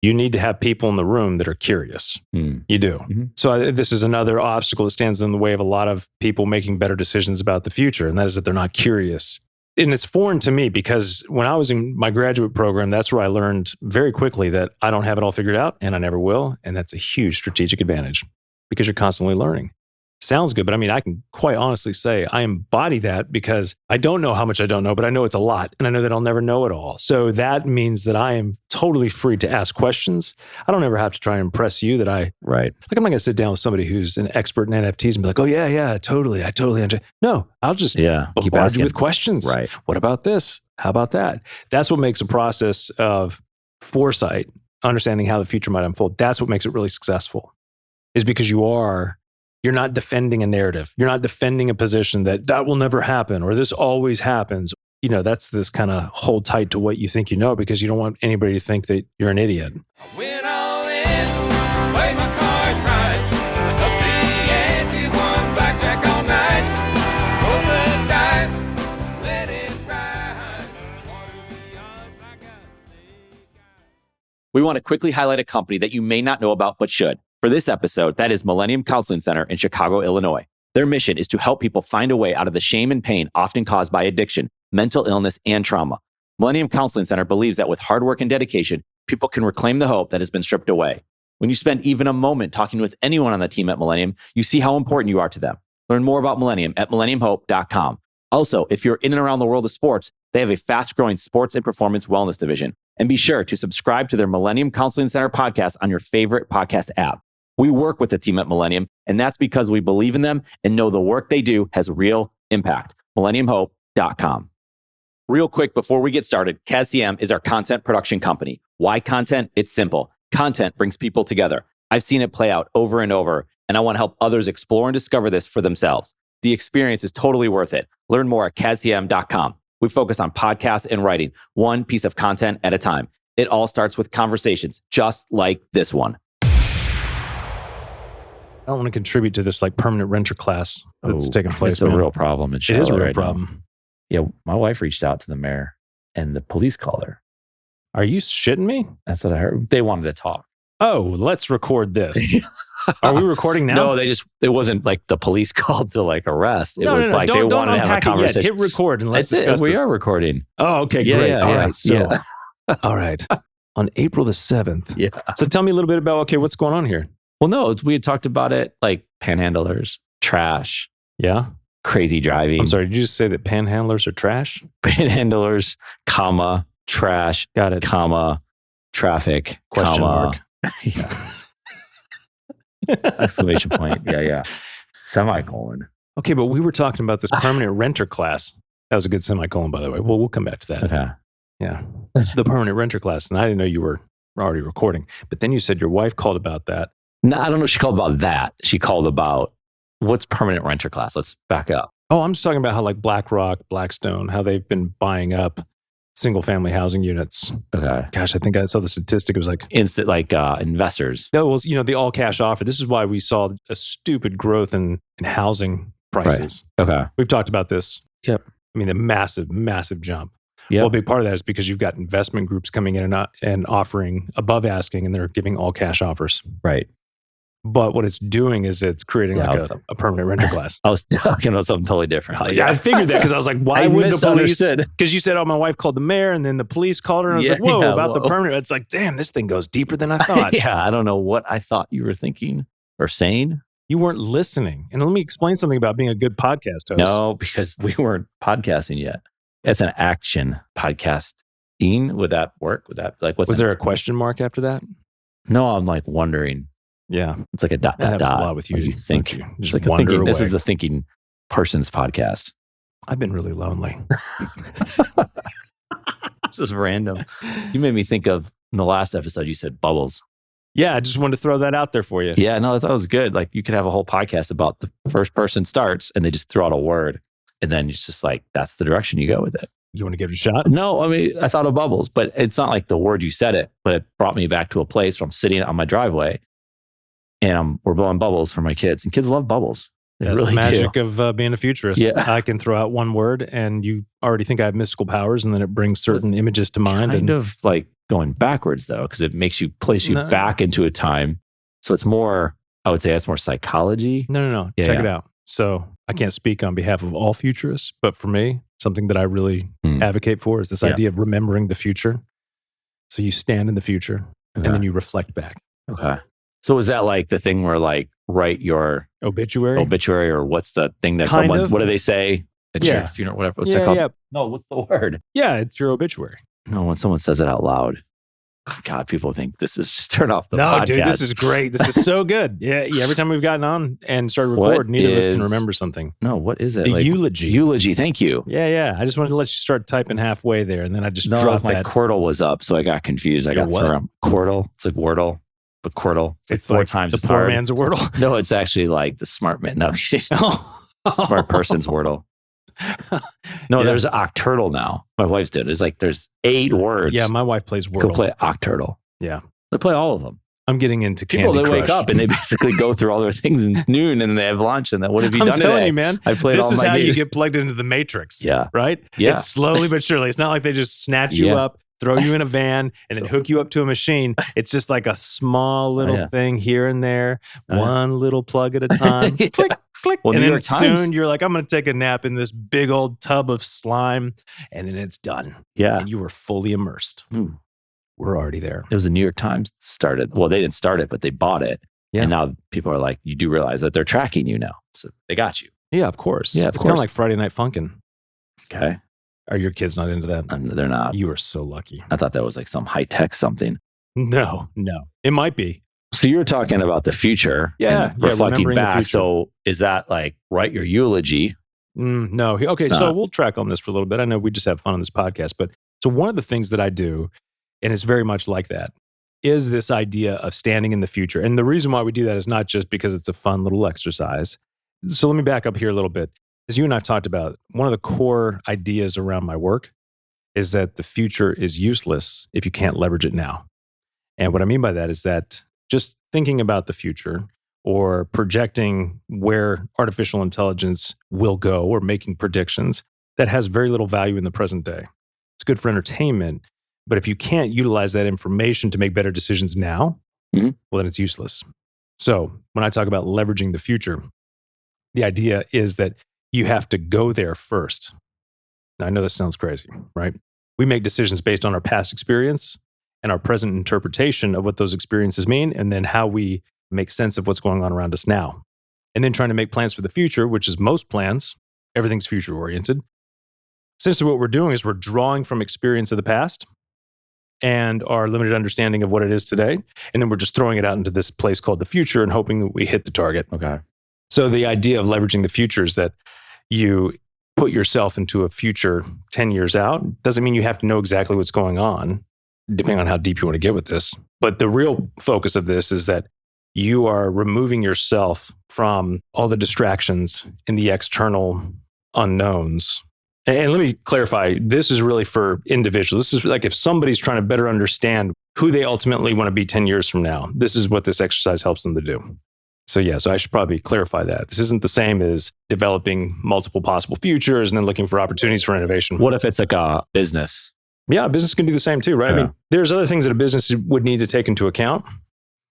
You need to have people in the room that are curious. You do. Mm-hmm. So this is another obstacle that stands in the way of a lot of people making better decisions about the future. And that is that they're not curious. And it's foreign to me because when I was in my graduate program, that's where I learned very quickly that I don't have it all figured out and I never will. And that's a huge strategic advantage because you're constantly learning. Sounds good, but I mean, I can quite honestly say I embody that because I don't know how much I don't know, but I know it's a lot. And I know that I'll never know it all. So that means that I am totally free to ask questions. I don't ever have to try and impress you that I'm not going to sit down with somebody who's an expert in NFTs and be like, oh yeah, totally. I totally understand. No, I'll just bombard you with questions. Right. What about this? How about that? That's what makes a process of foresight, understanding how the future might unfold. That's what makes it really successful, is because you're not defending a narrative. You're not defending a position that will never happen or this always happens. That's this kind of hold tight to what you think you know because you don't want anybody to think that you're an idiot. Went all in, played my cards right. Up the ante, won blackjack all night. Roll the dice, let it ride. Water the odds, I got snake eyes. We want to quickly highlight a company that you may not know about but should. For this episode, that is Millennium Counseling Center in Chicago, Illinois. Their mission is to help people find a way out of the shame and pain often caused by addiction, mental illness, and trauma. Millennium Counseling Center believes that with hard work and dedication, people can reclaim the hope that has been stripped away. When you spend even a moment talking with anyone on the team at Millennium, you see how important you are to them. Learn more about Millennium at millenniumhope.com. Also, if you're in and around the world of sports, they have a fast-growing sports and performance wellness division. And be sure to subscribe to their Millennium Counseling Center podcast on your favorite podcast app. We work with the team at Millennium, and that's because we believe in them and know the work they do has real impact. MillenniumHope.com. Real quick, before we get started, CASCM is our content production company. Why content? It's simple. Content brings people together. I've seen it play out over and over, and I want to help others explore and discover this for themselves. The experience is totally worth it. Learn more at CASCM.com. We focus on podcasts and writing, one piece of content at a time. It all starts with conversations, just like this one. I don't want to contribute to this permanent renter class that's taking place. It's a real problem in Charlotte. It is a real right problem. Now. Yeah, my wife reached out to the mayor and the police called her. Are you shitting me? That's what I heard. They wanted to talk. Oh, let's record this. Are we recording now? No, it wasn't like the police called to arrest. It was like they wanted to have a conversation. Hit record and let's discuss this. We are recording. Oh, okay, yeah, great. Yeah, all yeah, right, so, all right. On April the 7th. Yeah. So tell me a little bit about, what's going on here? Well, no, we had talked about it like panhandlers, trash. Yeah. Crazy driving. I'm sorry, did you just say that panhandlers are trash? Panhandlers, comma, trash. Got it. Comma, traffic, question comma. Mark. Yeah. Exclamation point. Yeah. Semicolon. Okay, but we were talking about this permanent renter class. That was a good semicolon, by the way. Well, we'll come back to that. Okay. Yeah. The permanent renter class. And I didn't know you were already recording. But then you said your wife called about that. No, I don't know if she called about that. She called about what's permanent renter class. Let's back up. Oh, I'm just talking about how BlackRock, Blackstone, how they've been buying up single family housing units. Okay. Gosh, I think I saw the statistic. It was instant, investors. No, it was, the all cash offer. This is why we saw a stupid growth in housing prices. Right. Okay. We've talked about this. Yep. I mean, the massive jump. Yep. Well, a big part of that is because you've got investment groups coming in and offering above asking, and they're giving all cash offers. Right. But what it's doing is it's creating a permanent renter class. I was talking about something totally different. Yeah, I figured that because I was like, why would the police? Because you said, oh, my wife called the mayor and then the police called her. And I was like, whoa, about the permanent. It's like, damn, this thing goes deeper than I thought. Yeah, I don't know what I thought you were thinking or saying. You weren't listening. And let me explain something about being a good podcast host. No, because we weren't podcasting yet. It's an action podcasting. Would that work? Would that was there a question mark after that? No, I'm wondering. Yeah. It's like a dot. A lot with you. You think. It's like a thinking. This is the thinking person's podcast. I've been really lonely. This is random. You made me think of in the last episode, you said bubbles. Yeah, I just wanted to throw that out there for you. Yeah, no, I thought it was good. You could have a whole podcast about the first person starts and they just throw out a word. And then it's just that's the direction you go with it. You want to give it a shot? No, I mean, I thought of bubbles, but it's not like the word you said it, but it brought me back to a place where I'm sitting on my driveway and we're blowing bubbles for my kids. And kids love bubbles. They That's really the magic do. of being a futurist. Yeah. I can throw out one word and you already think I have mystical powers and then it brings certain images to mind. Kind of going backwards though, because it makes you place you back into a time. So it's more, I would say that's more psychology. No. Check it out. So I can't speak on behalf of all futurists, but for me, something that I really advocate for is this idea of remembering the future. So you stand in the future and then you reflect back. Okay. So is that like the thing where like write your obituary, or what's the thing that what do they say at your funeral, whatever? What's that called? Yeah. No, what's the word? Yeah, it's your obituary. No, when someone says it out loud. God, people think this is just turn off the podcast. No, dude, this is great. This is so good. Yeah. Every time we've gotten on and started recording, neither of us can remember something. No, what is it? The eulogy. Eulogy, thank you. Yeah. I just wanted to let you start typing halfway there, and then I just dropped my that. Quirtle was up, so I got confused. I got thrown. Quirtle. It's like Wordle, but Quirtle. It's like 4 times the poor man's Wordle. No, it's actually like the smart man. No, smart person's Wordle. No, there's Octurtle now. My wife's doing it. It's like there's 8 words. Yeah, my wife plays Wordle. Go play Octurtle. Yeah. They play all of them. I'm getting into people. Candy They Crush. wake up and they basically go through all their things, and it's noon, and then they have lunch, and then what have you done today? I'm telling you, man. I played this all is my how games. you get plugged into the Matrix. Yeah. Right? Yeah. It's slowly but surely. It's not like they just snatch you up, throw you in a van, and then hook you up to a machine. It's just like a small little thing here and there, one little plug at a time. Click, click. Well, and New then York Times, soon you're like, I'm going to take a nap in this big old tub of slime, and then it's done. Yeah. And you were fully immersed. We're already there. It was the New York Times started. Well, they didn't start it, but they bought it. Yeah. And now people are like, you do realize that they're tracking you now. So they got you. Yeah, of course. Yeah, it's kind of like Friday Night Funkin'. Okay. Are your kids not into that? They're not. You are so lucky. I thought that was like some high tech something. No. It might be. So you're talking about the future. Yeah. Reflecting back. So is that like write your eulogy? No. Okay. So we'll track on this for a little bit. I know we just have fun on this podcast, but so one of the things that I do, and it's very much like that, is this idea of standing in the future. And the reason why we do that is not just because it's a fun little exercise. So let me back up here a little bit. As you and I've talked about, one of the core ideas around my work is that the future is useless if you can't leverage it now. And what I mean by that is that just thinking about the future or projecting where artificial intelligence will go or making predictions, that has very little value in the present day. It's good for entertainment, but if you can't utilize that information to make better decisions now, well, then it's useless. So when I talk about leveraging the future, the idea is that you have to go there first. Now, I know this sounds crazy, right? We make decisions based on our past experience and our present interpretation of what those experiences mean, and then how we make sense of what's going on around us now. And then trying to make plans for the future, which is most plans, everything's future oriented. Essentially, what we're doing is we're drawing from experience of the past and our limited understanding of what it is today. And then we're just throwing it out into this place called the future and hoping that we hit the target. Okay. So the idea of leveraging the future is that you put yourself into a future 10 years out. Doesn't mean you have to know exactly what's going on, depending on how deep you want to get with this. But the real focus of this is that you are removing yourself from all the distractions in the external unknowns. And let me clarify, this is really for individuals. This is like if somebody's trying to better understand who they ultimately want to be 10 years from now, this is what this exercise helps them to do. So I should probably clarify that. This isn't the same as developing multiple possible futures and then looking for opportunities for innovation. What if it's like a business? Yeah, a business can do the same too, right? Yeah. I mean, there's other things that a business would need to take into account.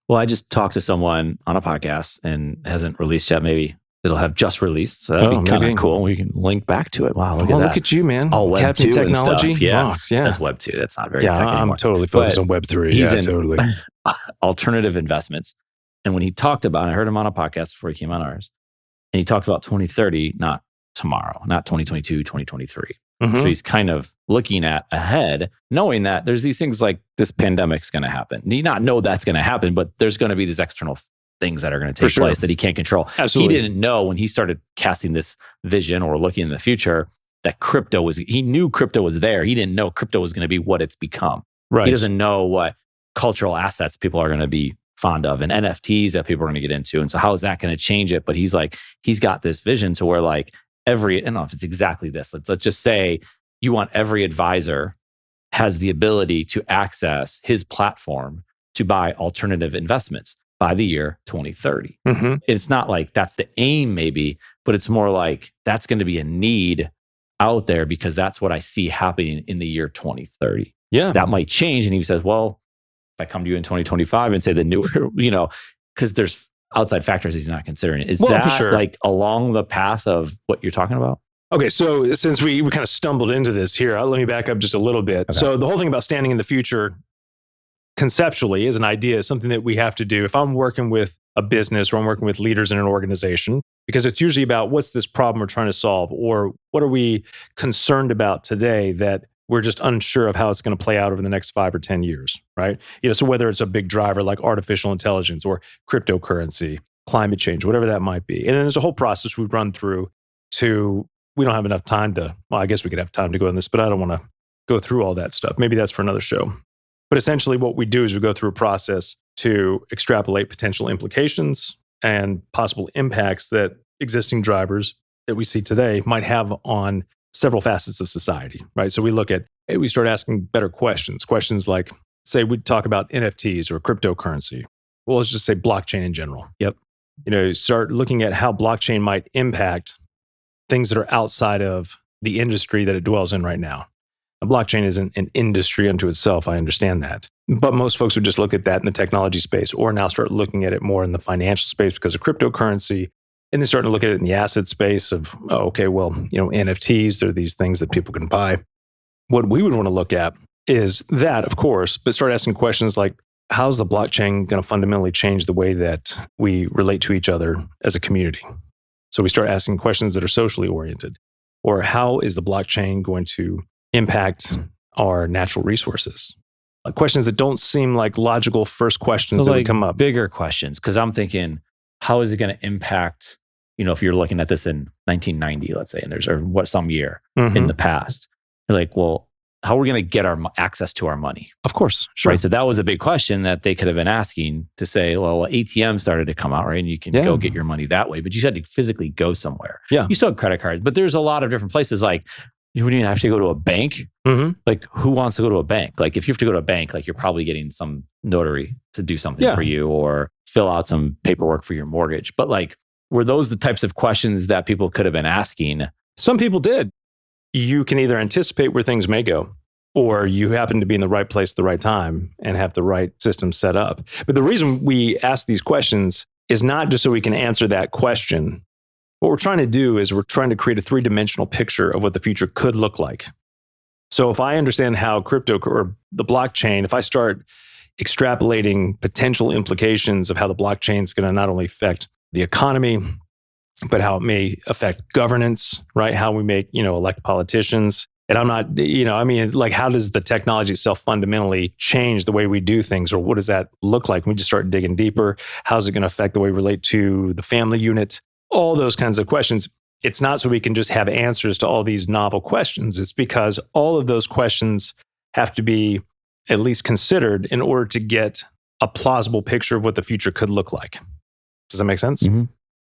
Well, I just talked to someone on a podcast and hasn't released yet. Maybe it'll have just released. So that'd be kind of cool. We can link back to it. Wow, look at that. Look at you, man. All Web Captain 2 technology. And stuff. Yeah. Oh, yeah. That's Web 2. That's not very Yeah, tech anymore. I'm totally focused on Web 3. He's Yeah, in totally. Alternative investments. And when he talked about, I heard him on a podcast before he came on ours, and he talked about 2030, not tomorrow, not 2022, 2023. So he's kind of looking at ahead, knowing that there's these things like this pandemic's going to happen. He not know that's going to happen, but there's going to be these external things that are going to take place that he can't control. Absolutely. He didn't know when he started casting this vision or looking in the future that he knew crypto was there. He didn't know crypto was going to be what it's become. Right. He doesn't know what cultural assets people are going to be fond of and NFTs that people are going to get into. And so how is that going to change it? But he's got this vision to where like I don't know if it's exactly this. Let's just say you want every advisor has the ability to access his platform to buy alternative investments by the year 2030. It's not like that's the aim maybe, but it's more like that's going to be a need out there because that's what I see happening in the year 2030. Yeah. That might change. And he says, well, if I come to you in 2025 and say the newer, because there's outside factors he's not considering. Is that for sure. like along the path of what you're talking about? Okay, so since we kind of stumbled into this here, let me back up just a little bit. Okay. So the whole thing about standing in the future conceptually is an idea, is something that we have to do. If I'm working with a business or I'm working with leaders in an organization, because it's usually about what's this problem we're trying to solve, or what are we concerned about today that we're just unsure of how it's going to play out over the next 5 or 10 years, right? So whether it's a big driver like artificial intelligence or cryptocurrency, climate change, whatever that might be. And then there's a whole process we run through we don't have enough time I guess we could have time to go on this, but I don't want to go through all that stuff. Maybe that's for another show. But essentially what we do is we go through a process to extrapolate potential implications and possible impacts that existing drivers that we see today might have on several facets of society, right? So we start asking better questions like, say we talk about NFTs or cryptocurrency. Well, let's just say blockchain in general. Yep. Start looking at how blockchain might impact things that are outside of the industry that it dwells in right now. A blockchain isn't an industry unto itself. I understand that. But most folks would just look at that in the technology space, or now start looking at it more in the financial space because of cryptocurrency. And then starting to look at it in the asset space of, NFTs, they're these things that people can buy. What we would want to look at is that, of course, but start asking questions like, how's the blockchain going to fundamentally change the way that we relate to each other as a community? So we start asking questions that are socially oriented. Or how is the blockchain going to impact our natural resources? Questions that don't seem like logical first questions that would come up. Bigger questions, because I'm thinking, how is it going to impact, if you're looking at this in 1990, let's say, and there's some year in the past, you're like, well, how are we going to get our access to our money? Of course, sure. Right. So that was a big question that they could have been asking to say, well, ATM started to come out, right? And you can go get your money that way, but you had to physically go somewhere. Yeah. You still have credit cards, but there's a lot of different places. Like, you wouldn't even have to go to a bank. Mm-hmm. Like, who wants to go to a bank? Like, if you have to go to a bank, like, you're probably getting some notary to do something for you or fill out some paperwork for your mortgage. But like, were those the types of questions that people could have been asking? Some people did. You can either anticipate where things may go, or you happen to be in the right place at the right time and have the right system set up. But the reason we ask these questions is not just so we can answer that question. What we're trying to do is we're trying to create a 3-dimensional picture of what the future could look like. So if I understand how crypto or the blockchain, if I start extrapolating potential implications of how the blockchain is going to not only affect the economy, but how it may affect governance, right? How we make, elect politicians. And I'm not, how does the technology itself fundamentally change the way we do things? Or what does that look like? We just start digging deeper. How's it going to affect the way we relate to the family unit? All those kinds of questions. It's not so we can just have answers to all these novel questions. It's because all of those questions have to be at least considered in order to get a plausible picture of what the future could look like. Does that make sense? Mm-hmm.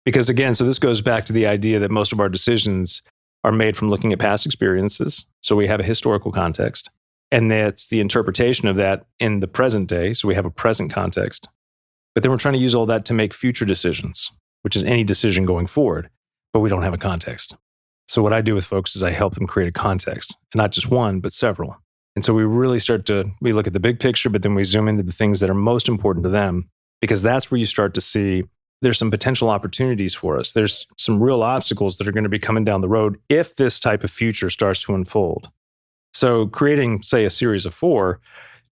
Because again, so this goes back to the idea that most of our decisions are made from looking at past experiences. So we have a historical context, and that's the interpretation of that in the present day. So we have a present context, but then we're trying to use all that to make future decisions, which is any decision going forward, but we don't have a context. So what I do with folks is I help them create a context, and not just one, but several. And so we really we look at the big picture, but then we zoom into the things that are most important to them, because that's where you start to see there's some potential opportunities for us. There's some real obstacles that are going to be coming down the road if this type of future starts to unfold. So creating, say, a series of 4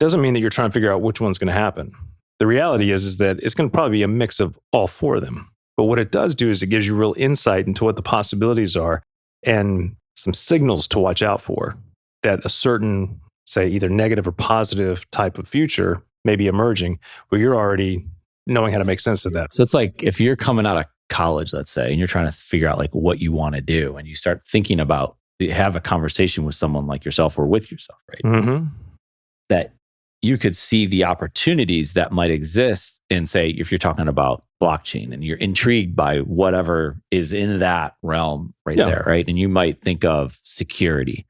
doesn't mean that you're trying to figure out which one's going to happen. The reality is that it's going to probably be a mix of all 4 of them. But what it does do is it gives you real insight into what the possibilities are and some signals to watch out for that a certain, say, either negative or positive type of future may be emerging where you're already knowing how to make sense of that. So it's like if you're coming out of college, let's say, and you're trying to figure out like what you want to do, and you start thinking about, have a conversation with someone like yourself or with yourself, right? Mm-hmm. That you could see the opportunities that might exist in, say, if you're talking about blockchain and you're intrigued by whatever is in that realm there, right? And you might think of security,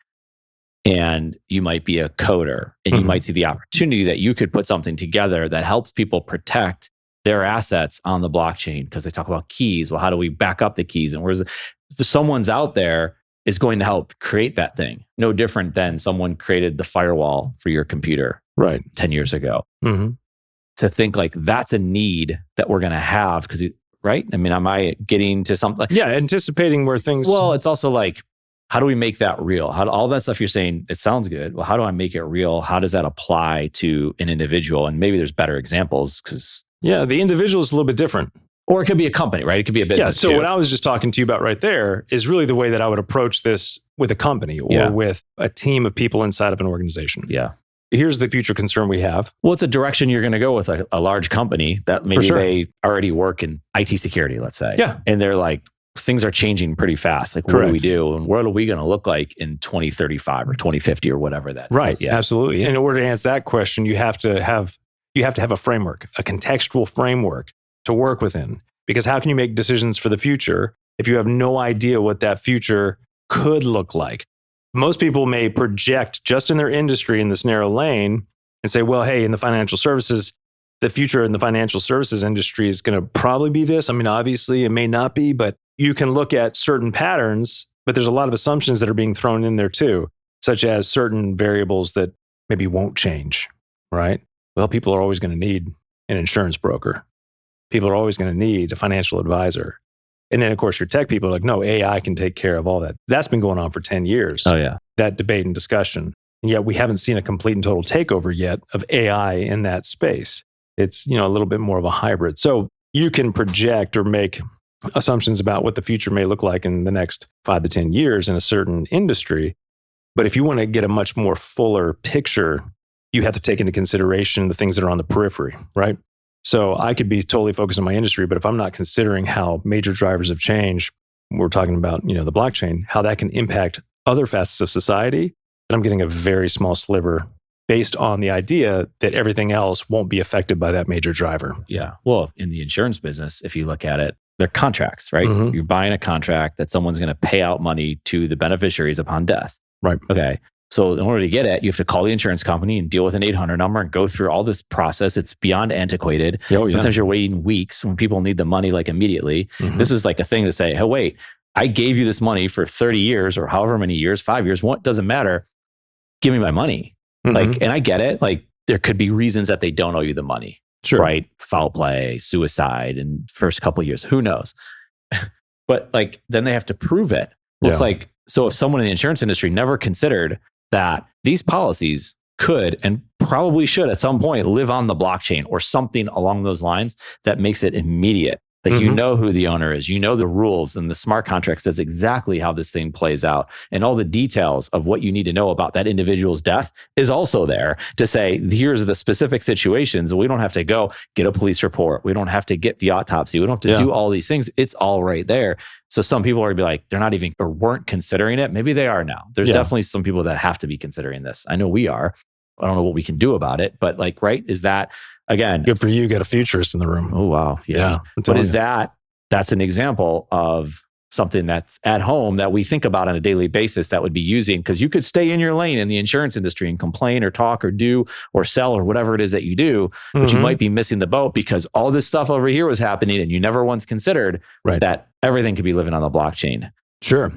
and you might be a coder, and you might see the opportunity that you could put something together that helps people protect their assets on the blockchain, because they talk about keys. Well, how do we back up the keys? And someone's out there is going to help create that thing. No different than someone created the firewall for your computer Right. 10 years ago. Mm-hmm. To think like that's a need that we're going to have because, right? I mean, am I getting to something? Yeah, anticipating where things... Well, it's also like, how do we make that real? How do all that stuff you're saying, it sounds good. Well, how do I make it real? How does that apply to an individual? And maybe there's better examples because... Yeah, the individual is a little bit different. Or it could be a company, right? It could be a business. Yeah, so too. what I was just talking to you about right there is really the way that I would approach this with a company or with a team of people inside of an organization. Yeah. Here's the future concern we have. Well, it's a direction you're going to go with a large company that maybe they already work in IT security, let's say. Yeah. And they're like, things are changing pretty fast. Like, what do we do? And what are we going to look like in 2035 or 2050 or whatever that is? Right. Yeah. Absolutely. And in order to answer that question, you have to have a framework, a contextual framework to work within. Because how can you make decisions for the future if you have no idea what that future could look like? Most people may project just in their industry in this narrow lane and say, well, hey, in the financial services, the future in the financial services industry is going to probably be this. I mean, obviously it may not be, but you can look at certain patterns, but there's a lot of assumptions that are being thrown in there too, such as certain variables that maybe won't change, right? Well, people are always going to need an insurance broker. People are always going to need a financial advisor. And then, of course, your tech people are like, no, AI can take care of all that. That's been going on for 10 years. Oh, yeah. That debate and discussion. And yet we haven't seen a complete and total takeover yet of AI in that space. It's, a little bit more of a hybrid. So you can project or make assumptions about what the future may look like in the next 5 to 10 years in a certain industry. But if you want to get a much more fuller picture, you have to take into consideration the things that are on the periphery, right? So I could be totally focused on my industry, but if I'm not considering how major drivers of change, we're talking about, the blockchain, how that can impact other facets of society, then I'm getting a very small sliver based on the idea that everything else won't be affected by that major driver. Yeah. Well, in the insurance business, if you look at it, they're contracts, right? Mm-hmm. You're buying a contract that someone's going to pay out money to the beneficiaries upon death. Right. Okay. So in order to get it, you have to call the insurance company and deal with an 800 number and go through all this process. It's beyond antiquated. Oh, yeah. Sometimes you're waiting weeks when people need the money like immediately. Mm-hmm. This is like a thing to say, hey, wait, I gave you this money for 30 years or however many years, 5 years, what doesn't matter. Give me my money. Mm-hmm. And I get it. Like there could be reasons that they don't owe you the money. Sure. Right? Foul play, suicide in first couple of years. Who knows? But then they have to prove it. Well, it's like, so if someone in the insurance industry never considered that these policies could and probably should at some point live on the blockchain or something along those lines that makes it immediate. Like you know who the owner is, you know the rules, and the smart contract says exactly how this thing plays out. And all the details of what you need to know about that individual's death is also there to say, here's the specific situations. We don't have to go get a police report. We don't have to get the autopsy. We don't have to do all these things. It's all right there. So some people are going to be like, they're not even or weren't considering it. Maybe they are now. There's definitely some people that have to be considering this. I know we are. I don't know what we can do about it, but right? Is that, again, good for you, got a futurist in the room. Oh, wow. Yeah. But is that's an example of something that's at home that we think about on a daily basis that would be using, because you could stay in your lane in the insurance industry and complain or talk or do or sell or whatever it is that you do, but you might be missing the boat because all this stuff over here was happening and you never once considered that everything could be living on the blockchain. Sure.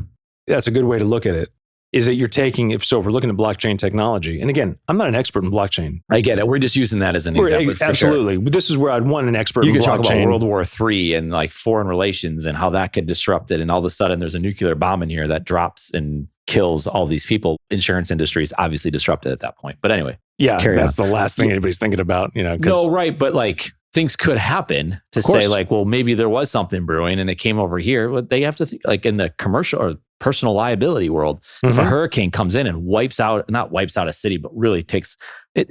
That's a good way to look at it. Is that you're taking, if we're looking at blockchain technology, and again, I'm not an expert in blockchain. I get it. We're just using that as an example. Absolutely. Sure. This is where I'd want an expert in blockchain. You could talk about World War III and foreign relations and how that could disrupt it. And all of a sudden there's a nuclear bomb in here that drops and kills all these people. Insurance industry is obviously disrupted at that point. But anyway. Yeah, that's the last thing anybody's thinking about. No, right. But things could happen to say well, maybe there was something brewing and it came over here. But they have to think in the commercial or personal liability world, if a hurricane comes in and not wipes out a city, but really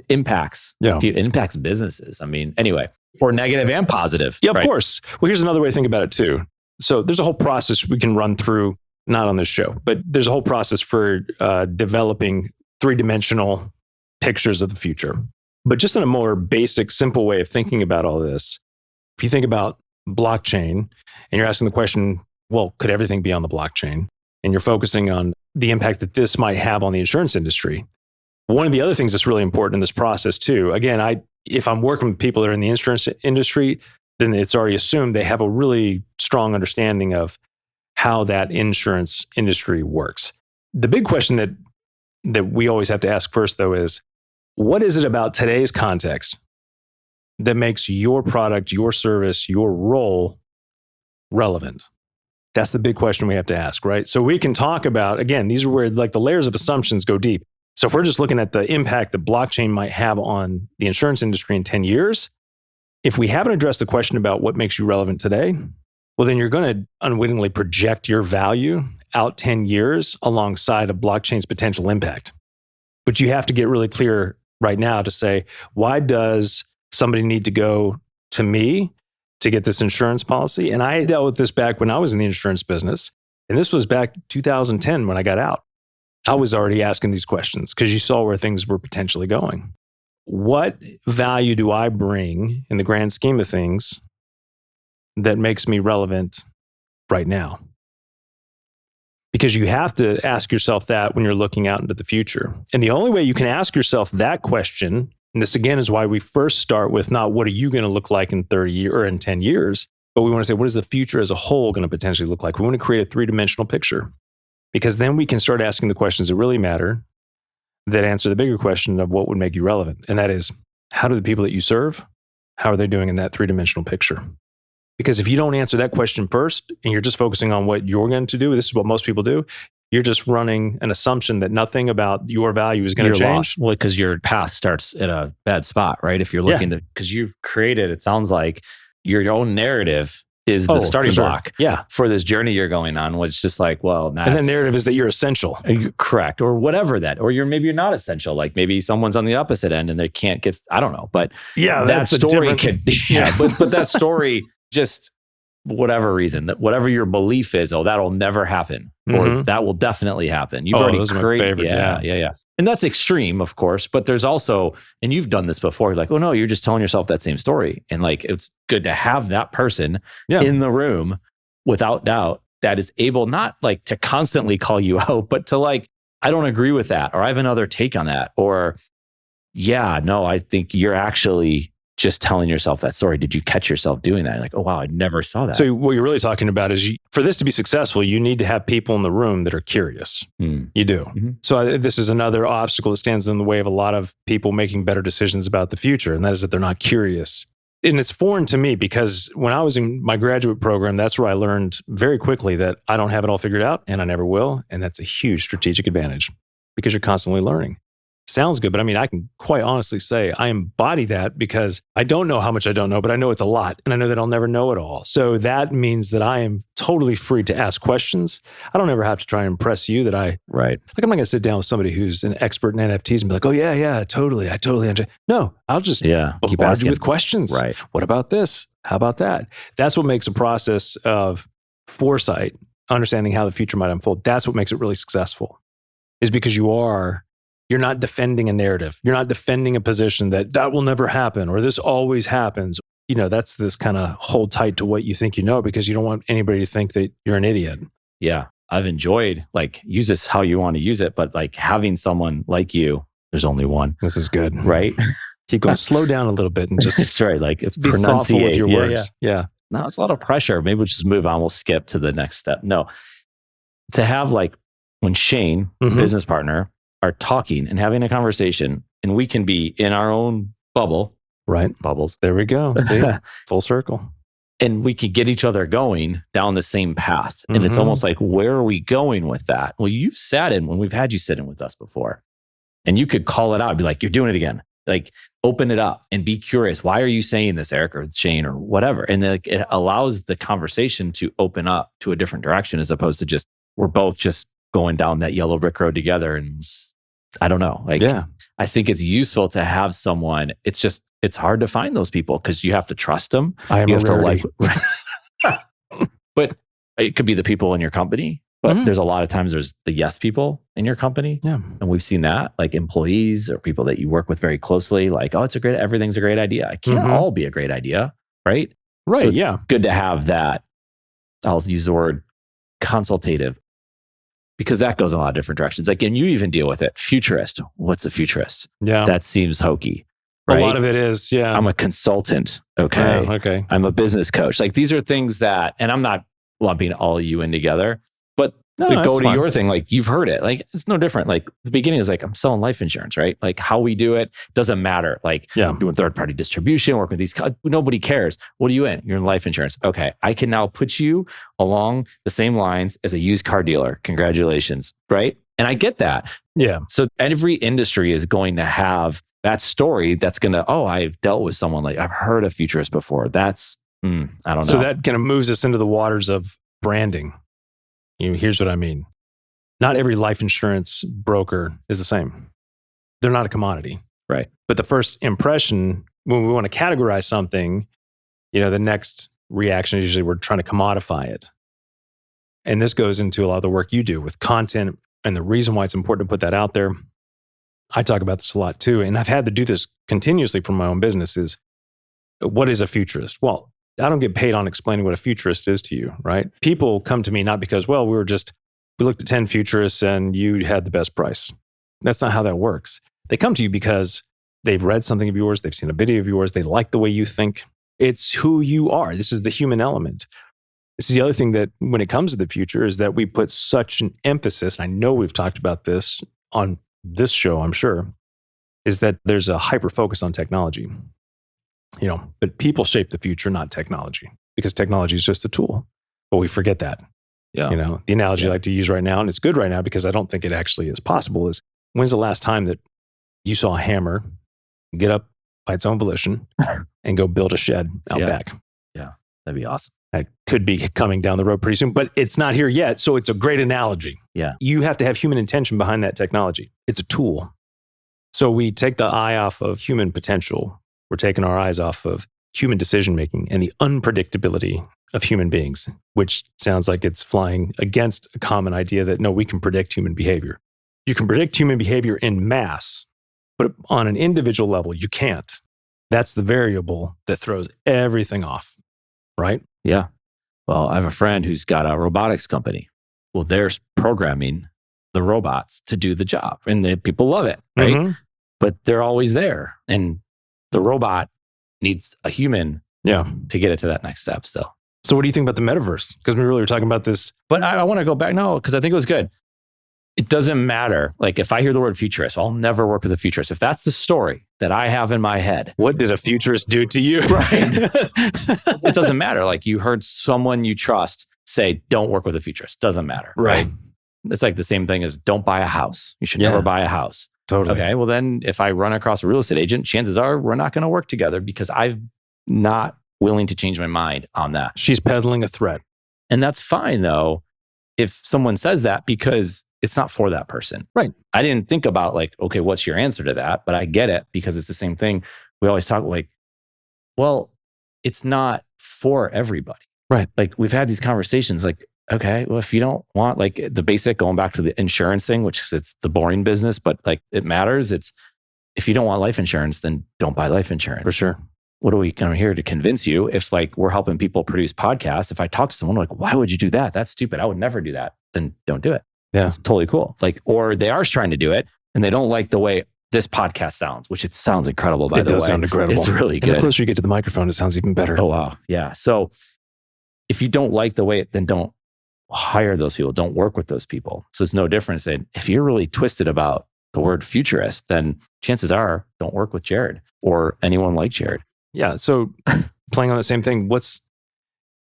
impacts businesses. I mean, anyway, for negative and positive. Yeah, of course. Well, here's another way to think about it too. So there's a whole process we can run through, not on this show, but there's a whole process for developing 3-dimensional pictures of the future. But just in a more basic, simple way of thinking about all this, if you think about blockchain and you're asking the question, well, could everything be on the blockchain? And you're focusing on the impact that this might have on the insurance industry. One of the other things that's really important in this process too, again, if I'm working with people that are in the insurance industry, then it's already assumed they have a really strong understanding of how that insurance industry works. The big question that we always have to ask first, though, is what is it about today's context that makes your product, your service, your role relevant? That's the big question we have to ask, right? So we can talk about, again, these are where like the layers of assumptions go deep. So if we're just looking at the impact that blockchain might have on the insurance industry in 10 years, if we haven't addressed the question about what makes you relevant today, well, then you're going to unwittingly project your value out 10 years alongside of blockchain's potential impact. But you have to get really clear right now to say, why does somebody need to go to me to get this insurance policy? And I dealt with this back when I was in the insurance business. And this was back 2010 when I got out. I was already asking these questions because you saw where things were potentially going. What value do I bring in the grand scheme of things that makes me relevant right now? Because you have to ask yourself that when you're looking out into the future. And the only way you can ask yourself that question, and this again is why we first start with not what are you going to look like in 30 years or in 10 years, but we want to say, what is the future as a whole going to potentially look like? We want to create a three-dimensional picture, because then we can start asking the questions that really matter that answer the bigger question of what would make you relevant. And that is, how do the people that you serve, how are they doing in that three-dimensional picture? Because if you don't answer that question first and you're just focusing on what you're going to do, this is what most people do, you're just running an assumption that nothing about your value is going to change. Lost. Well, because your path starts at a bad spot, right? If you're looking to, because you've created, it sounds like your own narrative is the starting block for this journey you're going on, which is just like, well, and the narrative is that you're essential. Correct. Or whatever that, or maybe you're not essential. Like maybe someone's on the opposite end and they can't get, I don't know, but that story could be, but that story just, whatever reason, that whatever your belief is, that'll never happen, or that will definitely happen. You've already created, yeah. And that's extreme, of course, but there's also, and you've done this before, you're like, oh no, you're just telling yourself that same story. And like, it's good to have that person in the room without doubt that is able not like to constantly call you out, but to like, I don't agree with that, or I have another take on that, or I think you're actually just telling yourself that story. Did you catch yourself doing that? Like, oh, wow, I never saw that. So what you're really talking about is for this to be successful, you need to have people in the room that are curious. You do. Mm-hmm. So this is another obstacle that stands in the way of a lot of people making better decisions about the future. And that is that they're not curious. And it's foreign to me because when I was in my graduate program, that's where I learned very quickly that I don't have it all figured out and I never will. And that's a huge strategic advantage because you're constantly learning. Sounds good, but I mean, I can quite honestly say I embody that because I don't know how much I don't know, but I know it's a lot. And I know that I'll never know it all. So that means that I am totally free to ask questions. I don't ever have to try and impress you that like I'm not going to sit down with somebody who's an expert in NFTs and be like, oh yeah, totally. I totally understand. No, I'll just bombard you with questions. Right. What about this? How about that? That's what makes a process of foresight, understanding how the future might unfold. That's what makes it really successful, is because you're not defending a narrative. You're not defending a position that will never happen or this always happens. That's this kind of hold tight to what you think you know because you don't want anybody to think that you're an idiot. Yeah. I've enjoyed use this how you want to use it, but like having someone like you, there's only one. This is good. Right? Keep going. Slow down a little bit and just that's right. Like be thoughtful with your words. Yeah. No, it's a lot of pressure. Maybe we'll just move on. We'll skip to the next step. No. To have when Shane, business partner, are talking and having a conversation, and we can be in our own bubble, right? Bubbles. There we go. See, full circle. And we could get each other going down the same path. And it's almost like, where are we going with that? Well, you've sat in when we've had you sit in with us before, and you could call it out, be like, you're doing it again. Like, open it up and be curious. Why are you saying this, Eric or Shane or whatever? And it allows the conversation to open up to a different direction as opposed to we're both just going down that yellow brick road together. And I don't know. I think it's useful to have someone. It's hard to find those people because you have to trust them. I am you a rarity. But it could be the people in your company. But there's a lot of times there's the yes people in your company. Yeah. And we've seen that, like employees or people that you work with very closely, like, oh, everything's a great idea. It can't all be a great idea, right? Right. So it's good to have that. I'll use the word consultative, because that goes in a lot of different directions. Like, and you even deal with it. Futurist. What's a futurist? Yeah. That seems hokey. Right? A lot of it is, yeah. I'm a consultant. Okay. Okay. I'm a business coach. Like, these are things that, and I'm not lumping all you in together. But No, to that's go to fine. your thing, like you've heard it, like it's no different. Like the beginning is like, I'm selling life insurance, right? Like how we do it doesn't matter. Like Yeah. doing third-party distribution, working with these, nobody cares. What are you in? You're in life insurance. Okay. I can now put you along the same lines as a used car dealer. Congratulations. Right. And I get that. Yeah. So every industry is going to have that story that's going to, I've dealt with someone like, I've heard of futurists before. That's, I don't know. So that kind of moves us into the waters of branding. Here's what I mean. Not every life insurance broker is the same. They're not a commodity. Right. But the first impression, when we want to categorize something, the next reaction is usually we're trying to commodify it. And this goes into a lot of the work you do with content. And the reason why it's important to put that out there, I talk about this a lot too. And I've had to do this continuously from my own business is, what is a futurist? Well, I don't get paid on explaining what a futurist is to you, right? People come to me not because, we looked at 10 futurists and you had the best price. That's not how that works. They come to you because they've read something of yours, they've seen a video of yours, they like the way you think. It's who you are. This is the human element. This is the other thing that when it comes to the future is that we put such an emphasis, and I know we've talked about this on this show, I'm sure, is that there's a hyper focus on technology. But people shape the future, not technology, because technology is just a tool. But we forget that. Yeah. The analogy I like to use right now, and it's good right now because I don't think it actually is possible, is when's the last time that you saw a hammer get up by its own volition and go build a shed out back? Yeah, that'd be awesome. That could be coming down the road pretty soon, but it's not here yet. So it's a great analogy. Yeah. You have to have human intention behind that technology. It's a tool. So we take the eye off of human potential. We're taking our eyes off of human decision-making and the unpredictability of human beings, which sounds like it's flying against a common idea that, no, we can predict human behavior. You can predict human behavior in mass, but on an individual level, you can't. That's the variable that throws everything off, right? Yeah. Well, I have a friend who's got a robotics company. Well, they're programming the robots to do the job and the people love it, right? Mm-hmm. But they're always there. And the robot needs a human to get it to that next step still. So what do you think about the metaverse? Because we really were talking about this. But I want to go back. No, because I think it was good. It doesn't matter. Like if I hear the word futurist, I'll never work with a futurist. If that's the story that I have in my head. What did a futurist do to you? Right. It doesn't matter. Like you heard someone you trust say, don't work with a futurist. Doesn't matter. Right. It's like the same thing as don't buy a house. You should never buy a house. Totally. Okay. Well, then if I run across a real estate agent, chances are we're not going to work together because I'm not willing to change my mind on that. She's peddling a threat. And that's fine though, if someone says that because it's not for that person. Right. I didn't think about like, okay, what's your answer to that? But I get it because it's the same thing. We always talk like, well, it's not for everybody. Right. Like we've had these conversations like, okay, well, if you don't want like the basic, going back to the insurance thing, which is it's the boring business, but like it matters. It's if you don't want life insurance, then don't buy life insurance. For sure. What are we kind of here to convince you? If like we're helping people produce podcasts, if I talk to someone like, why would you do that? That's stupid. I would never do that. Then don't do it. Yeah. It's totally cool. Like, or they are trying to do it and they don't like the way this podcast sounds, which it sounds incredible, by the way. It does sound incredible. It's really good. And the closer you get to the microphone, it sounds even better. Oh, wow. Yeah. So if you don't like the way, then don't hire those people. Don't work with those people. So it's no difference than if you're really twisted about the word futurist, then chances are don't work with Jared or anyone like Jared. Yeah. So playing on the same thing,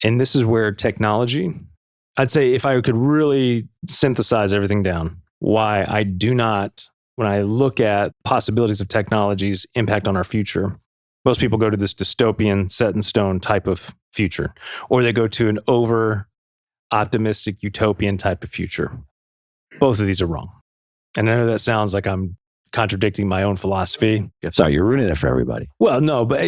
and this is where technology, I'd say if I could really synthesize everything down, why I do not, when I look at possibilities of technology's impact on our future, most people go to this dystopian, set in stone type of future, or they go to an over optimistic, utopian type of future. Both of these are wrong. And I know that sounds like I'm contradicting my own philosophy. Sorry, you're ruining it for everybody. Well, no, but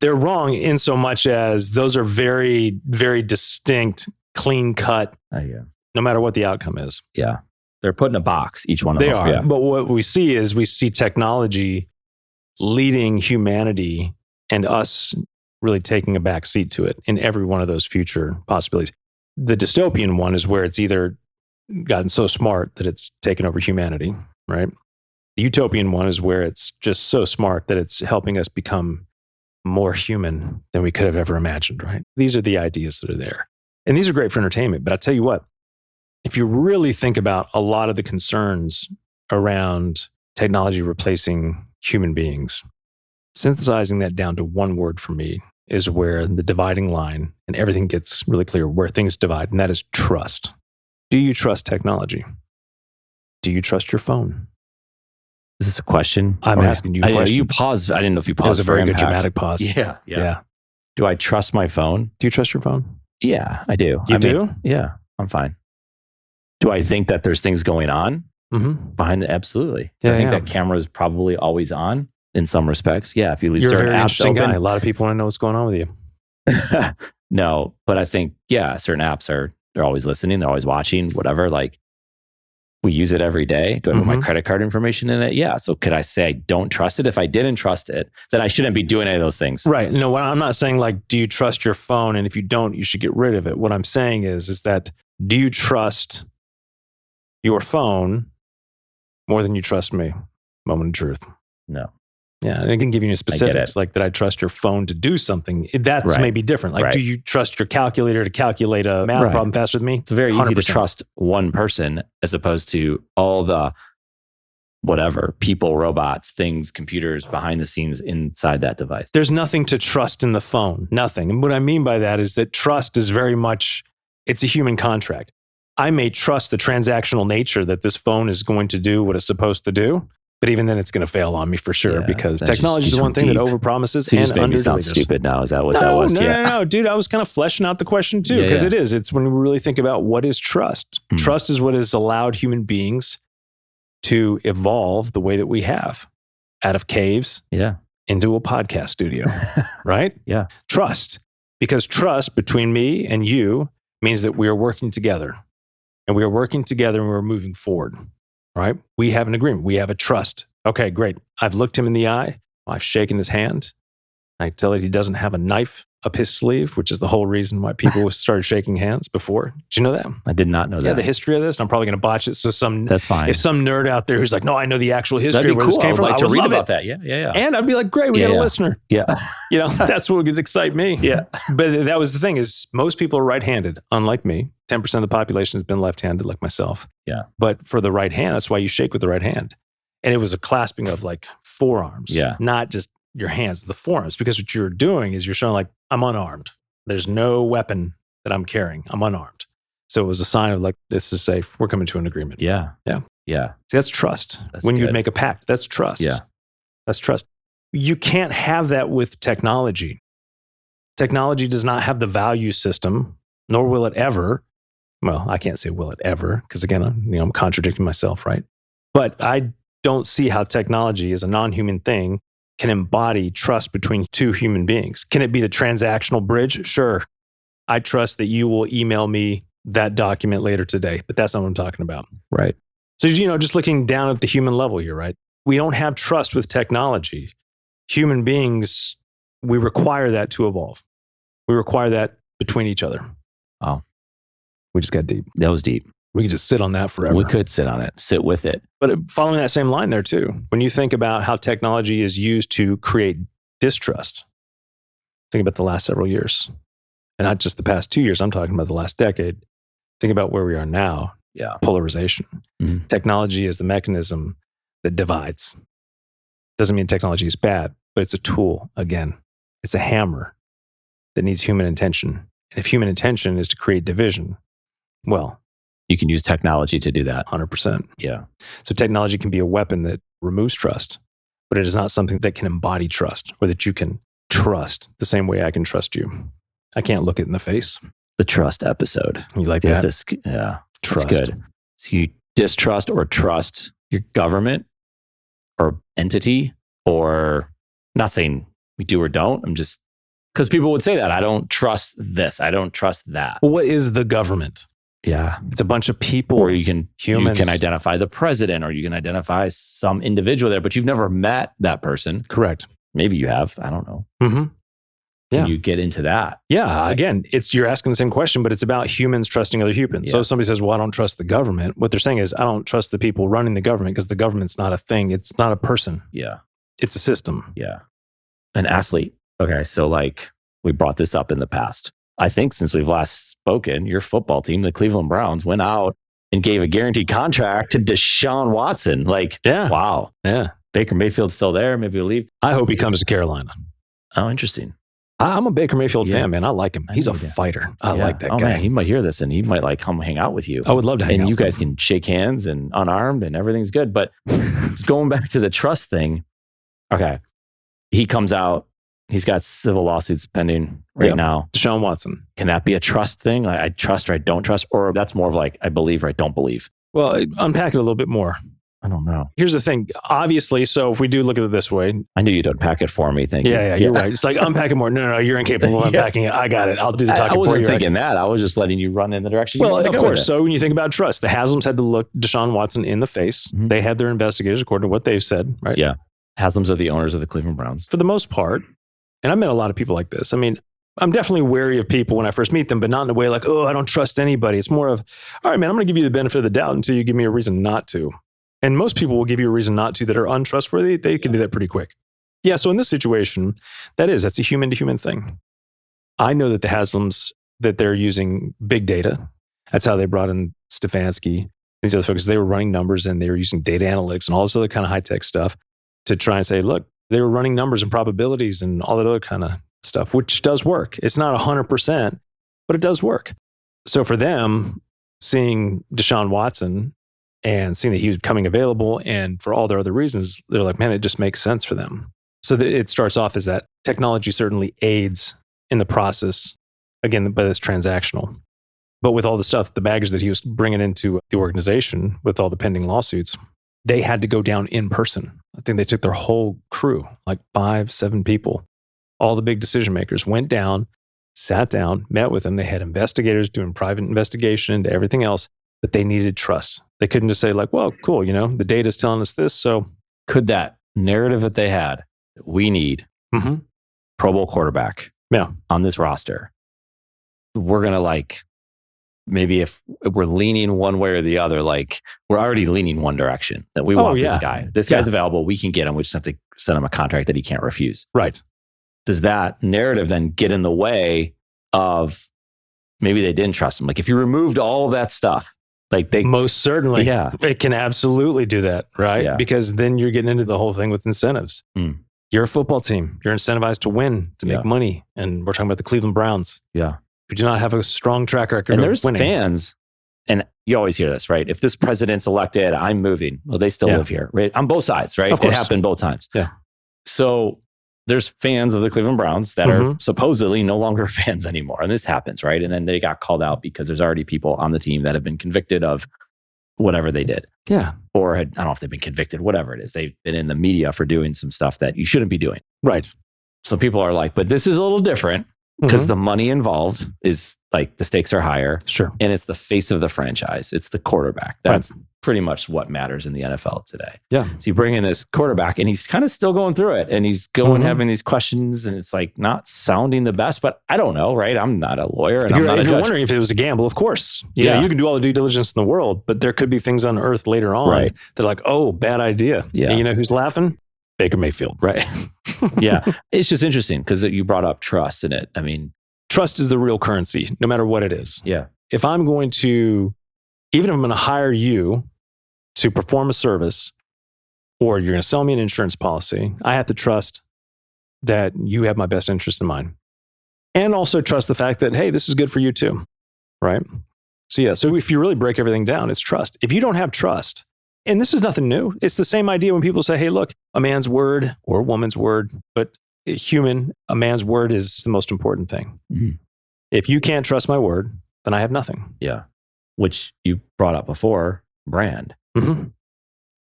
they're wrong in so much as those are very, very distinct, clean cut, no matter what the outcome is. Yeah. They're put in a box, each one of them. They are. Yeah. But what we see is technology leading humanity and us really taking a back seat to it in every one of those future possibilities. The dystopian one is where it's either gotten so smart that it's taken over humanity, right? The utopian one is where it's just so smart that it's helping us become more human than we could have ever imagined, right? These are the ideas that are there. And these are great for entertainment. But I tell you what, if you really think about a lot of the concerns around technology replacing human beings, synthesizing that down to one word for me is where the dividing line and everything gets really clear, where things divide, and that is trust. Do you trust technology? Do you trust your phone? Is this a question? I'm asking you a question. You paused. I didn't know if you paused. It was a very good impact. dramatic pause. Yeah. Do I trust my phone? Do you trust your phone? Yeah, I do. You do? Yeah, I'm fine. Do I think that there's things going on behind it? Absolutely. Yeah, I think that camera is probably always on in some respects. Yeah, if you leave You're a certain very apps interesting open. guy. A lot of people want to know what's going on with you. No, but I think, certain apps they're always listening. They're always watching, whatever. Like, we use it every day. Do I put my credit card information in it? Yeah. So could I say I don't trust it? If I didn't trust it, then I shouldn't be doing any of those things. Right. No, I'm not saying like, do you trust your phone? And if you don't, you should get rid of it. What I'm saying is that do you trust your phone more than you trust me? Moment of truth. No. Yeah, and I can give you specifics like that I trust your phone to do something. That's maybe different. Like, do you trust your calculator to calculate a math problem faster than me? It's very easy 100%. to trust one person as opposed to all the whatever, people, robots, things, computers behind the scenes inside that device. There's nothing to trust in the phone. Nothing. And what I mean by that is that trust is very much, it's a human contract. I may trust the transactional nature that this phone is going to do what it's supposed to do. But even then, it's going to fail on me for sure because technology is the one thing that overpromises and underdelivers. You sound stupid now. Is that what that was? No, dude. I was kind of fleshing out the question too because it is. It's when we really think about what is trust. Trust is what has allowed human beings to evolve the way that we have, out of caves into a podcast studio, right? Yeah. Trust, because trust between me and you means that we are working together, and we are working together, and we're moving forward. Right? We have an agreement. We have a trust. Okay, great. I've looked him in the eye. I've shaken his hand. I tell it he doesn't have a knife up his sleeve, which is the whole reason why people started shaking hands before. Did you know that? I did not know that. Yeah, the history of this. And I'm probably going to botch it. So that's fine. If some nerd out there who's like, no, I know the actual history That'd be where cool. this came from, I'd like to would read love about it. that. Yeah. And I'd be like, great, we got a listener. Yeah. You know, that's what would excite me. Yeah. But that was the thing is most people are right-handed, unlike me. 10% of the population has been left-handed like myself. Yeah. But for the right hand, that's why you shake with the right hand. And it was a clasping of like forearms, not just your hands, the forearms, because what you're doing is you're showing like, I'm unarmed. There's no weapon that I'm carrying. I'm unarmed. So it was a sign of like, this is safe. We're coming to an agreement. Yeah. See, that's trust. When you'd make a pact, that's trust. Yeah. That's trust. You can't have that with technology. Technology does not have the value system, nor will it ever. Well, I can't say will it ever, because again, I'm contradicting myself, right? But I don't see how technology as a non-human thing can embody trust between two human beings. Can it be the transactional bridge? Sure. I trust that you will email me that document later today, but that's not what I'm talking about. Right. So, just looking down at the human level here, right? We don't have trust with technology. Human beings, we require that to evolve. We require that between each other. Oh. We just got deep. That was deep. We could just sit on that forever. We could sit on it, sit with it. But following that same line there too, when you think about how technology is used to create distrust, think about the last several years. And not just the past 2 years, I'm talking about the last decade. Think about where we are now. Yeah. Polarization. Technology is the mechanism that divides. Doesn't mean technology is bad, but it's a tool. Again, it's a hammer that needs human intention. And if human intention is to create division, well, you can use technology to do that. 100%. Yeah. So technology can be a weapon that removes trust, but it is not something that can embody trust or that you can trust the same way I can trust you. I can't look it in the face. The trust episode. You like that? Trust. That's good. So you distrust or trust your government or entity, or not saying we do or don't. I'm just, because people would say that. I don't trust this. I don't trust that. Well, what is the government? Yeah. It's a bunch of people. Or humans. You can identify the president, or you can identify some individual there, but you've never met that person. Correct. Maybe you have. I don't know. Yeah. Can you get into that? Yeah. Again, you're asking the same question, but it's about humans trusting other humans. Yeah. So if somebody says, well, I don't trust the government, what they're saying is, I don't trust the people running the government because the government's not a thing. It's not a person. Yeah. It's a system. Yeah. An athlete. Okay. So like we brought this up in the past. I think since we've last spoken, your football team, the Cleveland Browns, went out and gave a guaranteed contract to Deshaun Watson. Like, wow. Yeah. Baker Mayfield's still there. Maybe he'll leave. I hope he comes to Carolina. Oh, interesting. I'm a Baker Mayfield fan, man. I like him. He's a fighter. I like that guy. Man, he might hear this and he might like come hang out with you. I would love to hang out and you with guys him. can shake hands and unarmed and everything's good. But going back to the trust thing, okay, he comes out. He's got civil lawsuits pending right now. Deshaun Watson. Can that be a trust thing? Like, I trust or I don't trust? Or that's more of like, I believe or I don't believe? Well, unpack it a little bit more. I don't know. Here's the thing. Obviously, so if we do look at it this way. I knew you'd unpack it for me. Thank you. Yeah, you're right. It's like, unpack it more. No, you're incapable of unpacking it. I got it. I'll do the talking for you. I wasn't thinking that. I was just letting you run in the direction you Well, want of to go course. with it. So when you think about trust, the Haslams had to look Deshaun Watson in the face. Mm-hmm. They had their investigators according to what they've said, right? Yeah. Haslams are the owners of the Cleveland Browns. For the most part, and I've met a lot of people like this. I mean, I'm definitely wary of people when I first meet them, but not in a way like, oh, I don't trust anybody. It's more of, all right, man, I'm going to give you the benefit of the doubt until you give me a reason not to. And most people will give you a reason not to that are untrustworthy. They can do that pretty quick. Yeah, so in this situation, that's a human-to-human thing. I know that the Haslams, that they're using big data. That's how they brought in Stefanski, these other folks. They were running numbers and they were using data analytics and all this other kind of high-tech stuff to try and say, look, they were running numbers and probabilities and all that other kind of stuff, which does work. It's not 100%, but it does work. So for them, seeing Deshaun Watson and seeing that he was becoming available and for all their other reasons, they're like, man, it just makes sense for them. So it starts off as that technology certainly aids in the process, again, but it's transactional. But with all the stuff, the baggage that he was bringing into the organization with all the pending lawsuits, they had to go down in person. I think they took their whole crew, like 5-7 people. All the big decision makers went down, sat down, met with them. They had investigators doing private investigation into everything else, but they needed trust. They couldn't just say like, well, cool, the data's telling us this. So could that narrative that they had, we need Pro Bowl quarterback on this roster, we're going to maybe if we're leaning one way or the other, like we're already leaning one direction that we want this guy. This guy's available. We can get him. We just have to send him a contract that he can't refuse. Right. Does that narrative then get in the way of maybe they didn't trust him? Like if you removed all of that stuff, like they most certainly, it can absolutely do that, right? Yeah. Because then you're getting into the whole thing with incentives. You're a football team. You're incentivized to win, to make money. And we're talking about the Cleveland Browns. Yeah. We do not have a strong track record and of there's winning. Fans, and you always hear this, right? If this president's elected, I'm moving. Well, they still live here, right? On both sides, right? Of course. It happened both times. Yeah. So there's fans of the Cleveland Browns that are supposedly no longer fans anymore. And this happens, right? And then they got called out because there's already people on the team that have been convicted of whatever they did. Yeah. Or I don't know if they've been convicted, whatever it is. They've been in the media for doing some stuff that you shouldn't be doing. Right. So people are like, but this is a little different because the money involved is like the stakes are higher. Sure. And it's the face of the franchise. It's the quarterback. That's pretty much what matters in the NFL today. Yeah. So you bring in this quarterback and he's kind of still going through it and he's going having these questions and it's like not sounding the best, but I don't know, right? I'm not a lawyer and I'm not a if you're judge. wondering if it was a gamble, of course. You know, you can do all the due diligence in the world, but there could be things unearthed later on. They're like, oh, bad idea. Yeah. And you know who's laughing? Baker Mayfield. Right. Yeah. It's just interesting because you brought up trust in it. I mean, trust is the real currency, no matter what it is. Yeah. If I'm going to, even if I'm going to hire you to perform a service, or you're going to sell me an insurance policy, I have to trust that you have my best interest in mind. And also trust the fact that, hey, this is good for you too. Right? So if you really break everything down, it's trust. If you don't have trust, and this is nothing new, it's the same idea when people say, hey, look, a man's word or a woman's word, but a man's word is the most important thing. If you can't trust my word, then I have nothing. Yeah. Which you brought up before, brand.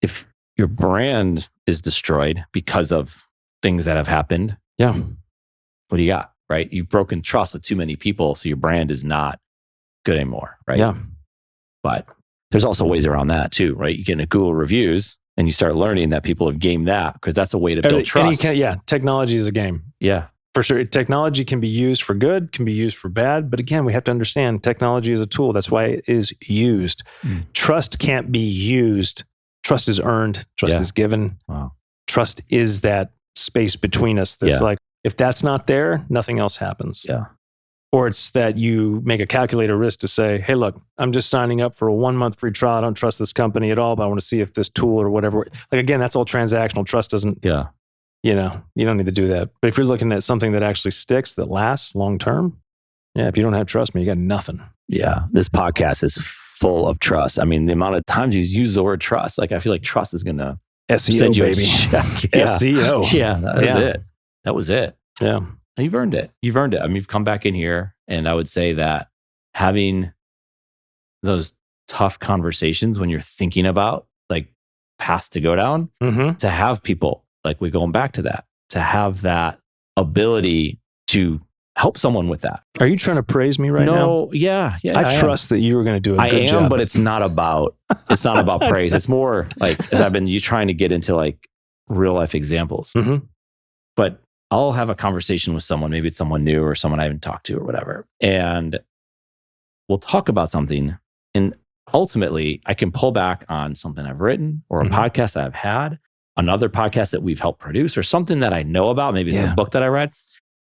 If your brand is destroyed because of things that have happened, what do you got, right? You've broken trust with too many people, so your brand is not good anymore, right? Yeah. But there's also ways around that too, right? You get into Google reviews and you start learning that people have gamed that because that's a way to build trust. Technology is a game. Yeah. For sure. Technology can be used for good, can be used for bad. But again, we have to understand technology is a tool. That's why it is used. Trust can't be used. Trust is earned. Trust is given. Wow. Trust is that space between us. That's like, if that's not there, nothing else happens. Yeah. Or it's that you make a calculated risk to say, hey, look, I'm just signing up for a 1 month free trial. I don't trust this company at all, but I want to see if this tool or whatever. Like, again, that's all transactional. Trust doesn't, you don't need to do that. But if you're looking at something that actually sticks, that lasts long term, if you don't have trust, man, you got nothing. Yeah. This podcast is full of trust. I mean, the amount of times you use the word trust, like I feel like trust is going to SEO, send you baby. SEO. Yeah. That was it. Yeah. You've earned it. I mean, you've come back in here, and I would say that having those tough conversations when you're thinking about like paths to go down, to have people like we're going back to that, to have that ability to help someone with that. Are you trying to praise me right now? No, yeah. I trust that you were going to do a good job. But it's not about praise. It's more like as you trying to get into like real life examples. But I'll have a conversation with someone, maybe it's someone new or someone I haven't talked to or whatever. And we'll talk about something. And ultimately, I can pull back on something I've written or a podcast that I've had, another podcast that we've helped produce, or something that I know about. Maybe it's a book that I read.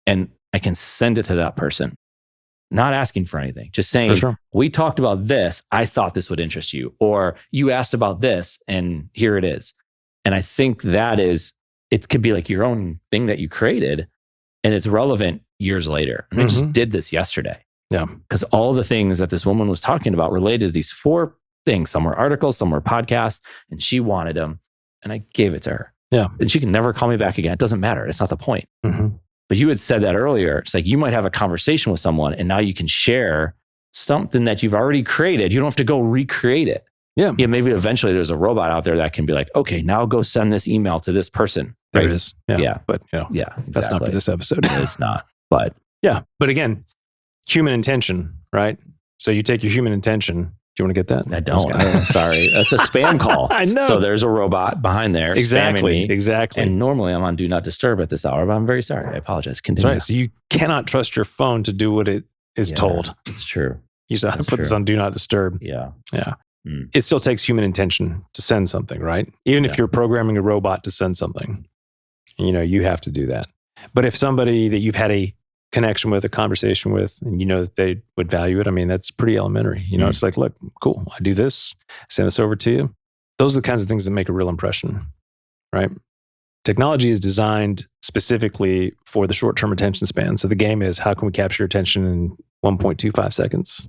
And I can send it to that person, not asking for anything, just saying, we talked about this. I thought this would interest you. Or you asked about this and here it is. And I think it could be like your own thing that you created and it's relevant years later. I just did this yesterday. Yeah. Because all the things that this woman was talking about related to these 4 things. Some were articles, some were podcasts, and she wanted them. And I gave it to her. Yeah. And she can never call me back again. It doesn't matter. It's not the point. But you had said that earlier. It's like you might have a conversation with someone and now you can share something that you've already created. You don't have to go recreate it. Yeah. Maybe eventually there's a robot out there that can be like, okay, now go send this email to this person. There it is. Yeah. But that's not for this episode. It's not. But yeah. But again, human intention, right? So you take your human intention. Do you want to get that? I don't. Sorry. That's a spam call. I know. So there's a robot behind there. Spamming me. Exactly. And normally I'm on Do Not Disturb at this hour, but I'm very sorry. I apologize. Continue. That's right. So you cannot trust your phone to do what it is told. It's true. You just have to put this on Do Not Disturb. Yeah. Yeah. It still takes human intention to send something, right? Even if you're programming a robot to send something, you have to do that. But if somebody that you've had a connection with, a conversation with, and you know that they would value it, I mean, that's pretty elementary. It's like, look, cool, I do this, send this over to you. Those are the kinds of things that make a real impression, right? Technology is designed specifically for the short-term attention span. So the game is, how can we capture your attention in 1.25 seconds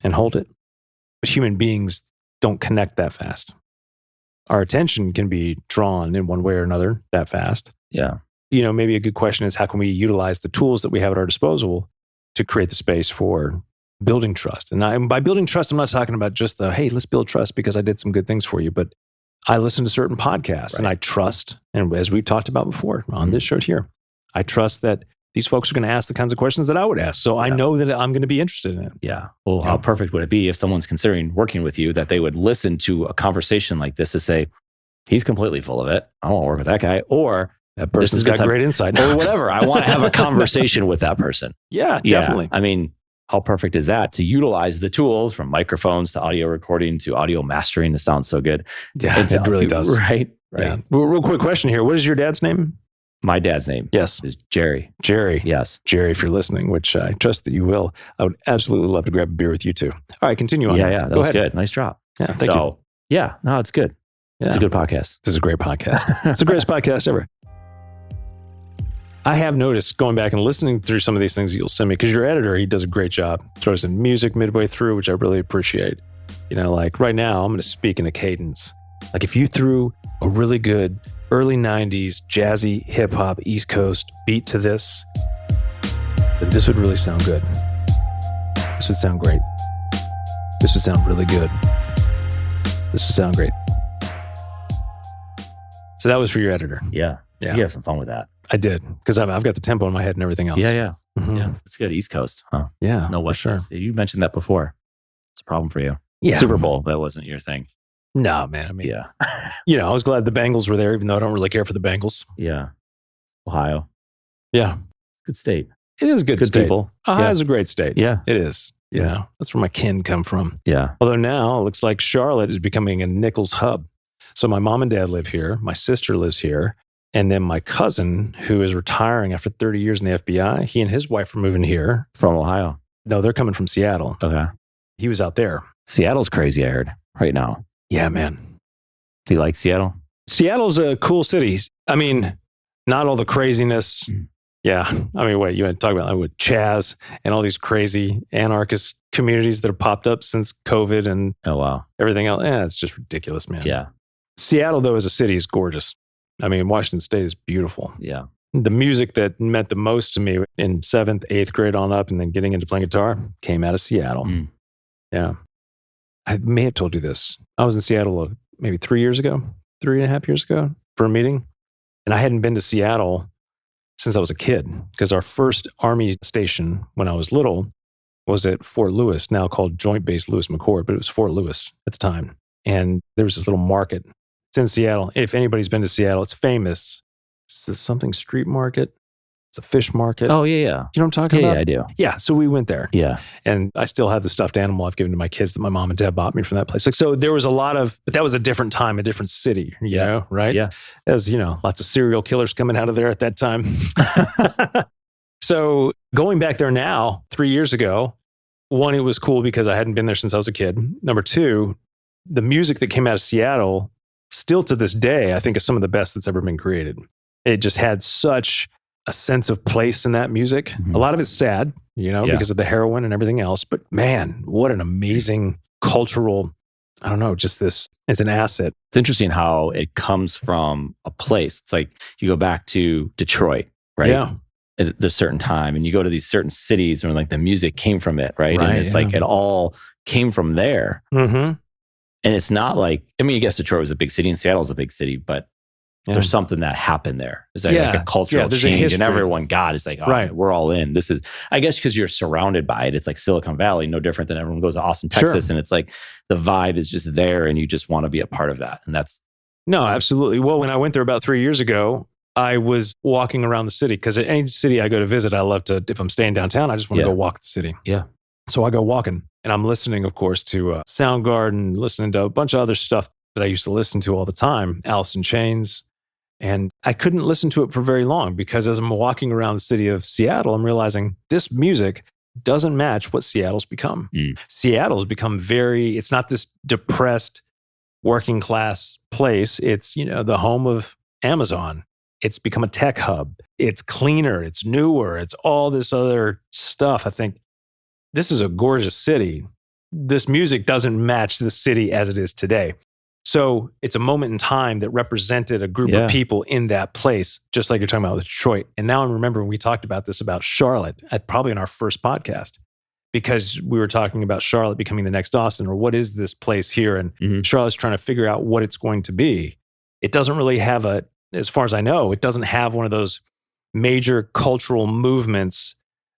and hold it? But human beings don't connect that fast. Our attention can be drawn in one way or another that fast. Yeah. Maybe a good question is, how can we utilize the tools that we have at our disposal to create the space for building trust? And by building trust, I'm not talking about just hey, let's build trust because I did some good things for you, but I listen to certain podcasts and I trust, and as we've talked about before on this show here, I trust that these folks are going to ask the kinds of questions that I would ask. So I know that I'm going to be interested in it. Yeah. Well, how perfect would it be if someone's considering working with you that they would listen to a conversation like this to say, he's completely full of it. I don't want to work with that guy. Or that person's got great insight. Or whatever. I want to have a conversation with that person. Yeah, definitely. I mean, how perfect is that to utilize the tools from microphones to audio recording to audio mastering? This sounds so good. Yeah, it really does. Right. Yeah. Real quick question here. What is your dad's name? My dad's name. Yes. Is Jerry. Jerry. Yes. Jerry, if you're listening, which I trust that you will, I would absolutely love to grab a beer with you too. All right, continue on. Yeah. That was good. Nice drop. Yeah. Thank you. Yeah, no, it's good. Yeah. It's a good podcast. This is a great podcast. It's the greatest podcast ever. I have noticed going back and listening through some of these things that you'll send me, because your editor, he does a great job. Throws in music midway through, which I really appreciate. Like right now, I'm going to speak in a cadence. Like if you threw a really good early 90s jazzy hip hop East Coast beat to this, then this would really sound good. This would sound great. This would sound really good. This would sound great. So that was for your editor. Yeah. You have some fun with that. I did, because I've got the tempo in my head and everything else. Yeah. Yeah. It's good. East Coast, huh? Yeah. No West Coast. You mentioned that before. It's a problem for you. Yeah. Super Bowl, that wasn't your thing. No, man. I mean, yeah. I was glad the Bengals were there, even though I don't really care for the Bengals. Yeah. Ohio. Yeah. Good state. It is a good state. People. Ohio's a great state. Yeah. It is. That's where my kin come from. Yeah. Although now it looks like Charlotte is becoming a Nichols hub. So my mom and dad live here. My sister lives here. And then my cousin, who is retiring after 30 years in the FBI, he and his wife are moving here. From Ohio. No, they're coming from Seattle. Okay. He was out there. Seattle's crazy, I heard, right now. Yeah, man. Do you like Seattle? Seattle's a cool city. I mean, not all the craziness. Yeah. I mean, wait, you want to talk about like with Chaz and all these crazy anarchist communities that have popped up since COVID and Oh, wow. everything else. Yeah, it's just ridiculous, man. Yeah. Seattle, though, as a city is gorgeous. I mean, Washington State is beautiful. Yeah. The music that meant the most to me in 7th, 8th grade on up and then getting into playing guitar came out of Seattle. Mm. Yeah. I may have told you this. I was in Seattle maybe 3 years ago, 3.5 years ago for a meeting. And I hadn't been to Seattle since I was a kid because our first Army station when I was little was at Fort Lewis, now called Joint Base Lewis McChord, but it was Fort Lewis at the time. And there was this little market. It's in Seattle. If anybody's been to Seattle, it's famous. It's the something street market. It's a fish market. Oh, yeah. You know what I'm talking about? Yeah, I do. Yeah, so we went there. Yeah. And I still have the stuffed animal I've given to my kids that my mom and dad bought me from that place. Like, so there was a lot of, but that was a different time, a different city, you know, right? Yeah. As you know, lots of serial killers coming out of there at that time. So going back there now, 3 years ago, one, it was cool because I hadn't been there since I was a kid. Number two, the music that came out of Seattle, still to this day, I think is some of the best that's ever been created. It just had such a sense of place in that music. Mm-hmm. A lot of it's sad, you know, because of the heroin and everything else. But man, what an amazing cultural, I don't know, just this, it's an asset. It's interesting how it comes from a place. It's like you go back to Detroit, right? Yeah. At a certain time, and you go to these certain cities where like the music came from it, right? And it's like it all came from there. Mm-hmm. And it's not like, I mean, I guess Detroit was a big city and Seattle's a big city, but there's something that happened there. It's like, like a cultural change, and everyone got it's like, oh, we're all in. This is, I guess, because you're surrounded by it. It's like Silicon Valley, no different than everyone goes to Austin, Texas, and it's like the vibe is just there, and you just want to be a part of that. And that's no, absolutely. Well, when I went there about 3 years ago, I was walking around the city because at any city I go to visit, I love to, if I'm staying downtown, I just want to go walk the city. Yeah. So I go walking, and I'm listening, of course, to Soundgarden, listening to a bunch of other stuff that I used to listen to all the time, Alice in Chains. And I couldn't listen to it for very long because as I'm walking around the city of Seattle, I'm realizing this music doesn't match what Seattle's become. Seattle's become it's not this depressed working class place. It's, you know, the home of Amazon. It's become a tech hub. It's cleaner. It's newer. It's all this other stuff. I think this is a gorgeous city. This music doesn't match the city as it is today. So it's a moment in time that represented a group of people in that place, just like you're talking about with Detroit. And now I'm remembering we talked about this about Charlotte, probably in our first podcast, because we were talking about Charlotte becoming the next Austin, or what is this place here? And Charlotte's trying to figure out what it's going to be. It doesn't really have as far as I know, it doesn't have one of those major cultural movements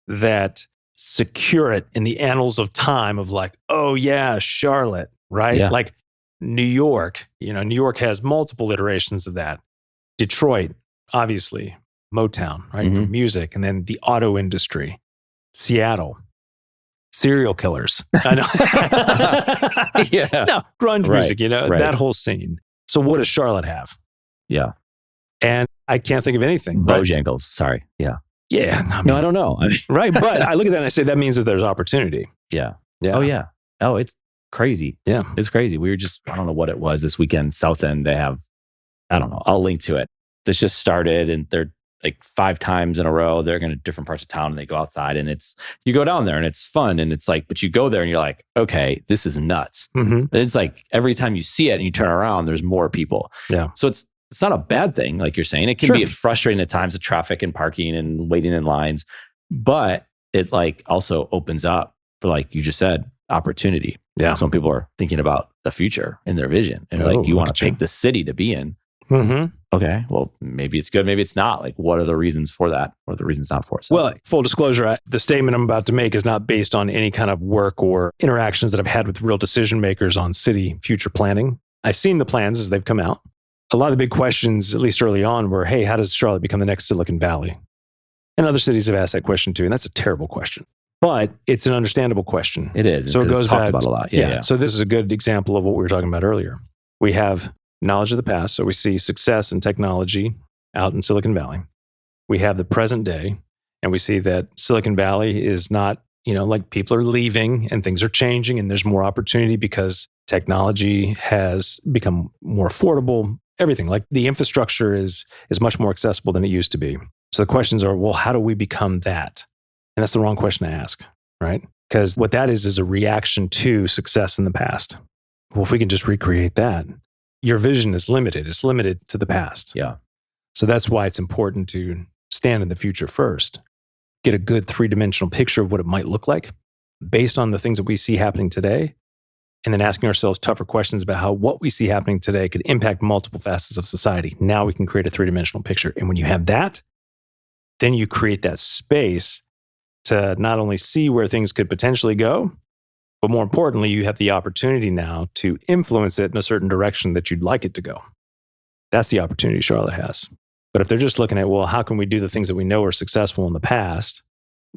that secure it in the annals of time of like, oh yeah, Charlotte, right? Yeah. Like New York, you know, New York has multiple iterations of that. Detroit, obviously, Motown, right? For music, and then the auto industry. Seattle, serial killers. I know. No, grunge music, you know, that whole scene. So what does Charlotte have? Yeah. And I can't think of anything. Bojangles, sorry. Yeah. Yeah. I mean, no, I don't know. I mean, right. But I look at that and I say, that means that there's opportunity. Yeah. Yeah. Oh, yeah. Oh, it's crazy. Yeah. It's crazy. We were just, I don't know what it was this weekend. SouthEnd, they have, I don't know. I'll link to it. This just started and they're like 5 times in a row. They're going to different parts of town and they go outside and you go down there and it's fun. And it's like, but you go there and you're like, okay, this is nuts. It's like every time you see it and you turn around, there's more people. Yeah. So it's not a bad thing, like you're saying. It can be frustrating at times, the traffic and parking and waiting in lines, but it like also opens up for, like you just said, opportunity. Yeah. Some people are thinking about the future in their vision and like, you want to pick the city to be in. Okay, well, maybe it's good, maybe it's not. Like, what are the reasons for that? What are the reasons not for it? So, well, full disclosure, the statement I'm about to make is not based on any kind of work or interactions that I've had with real decision makers on city future planning. I've seen the plans as they've come out. A lot of the big questions, at least early on, were, hey, how does Charlotte become the next Silicon Valley? And other cities have asked that question too, and that's a terrible question. But it's an understandable question. it is. So it goes talked back about a lot. Yeah. So this is a good example of what we were talking about earlier. We have knowledge of the past. So we see success in technology out in Silicon Valley. We have the present day, and we see that Silicon Valley is not, like people are leaving and things are changing and there's more opportunity because technology has become more affordable. Everything, like the infrastructure is much more accessible than it used to be. So the questions are, well, how do we become that? And that's the wrong question to ask, right? Because what that is a reaction to success in the past. Well, if we can just recreate that, your vision is limited. It's limited to the past. Yeah. So that's why it's important to stand in the future first. Get a good three-dimensional picture of what it might look like based on the things that we see happening today. And then asking ourselves tougher questions about how what we see happening today could impact multiple facets of society. Now we can create a three-dimensional picture. And when you have that, then you create that space to not only see where things could potentially go, but more importantly, you have the opportunity now to influence it in a certain direction that you'd like it to go. That's the opportunity Charlotte has. But if they're just looking at, well, how can we do the things that we know are successful in the past?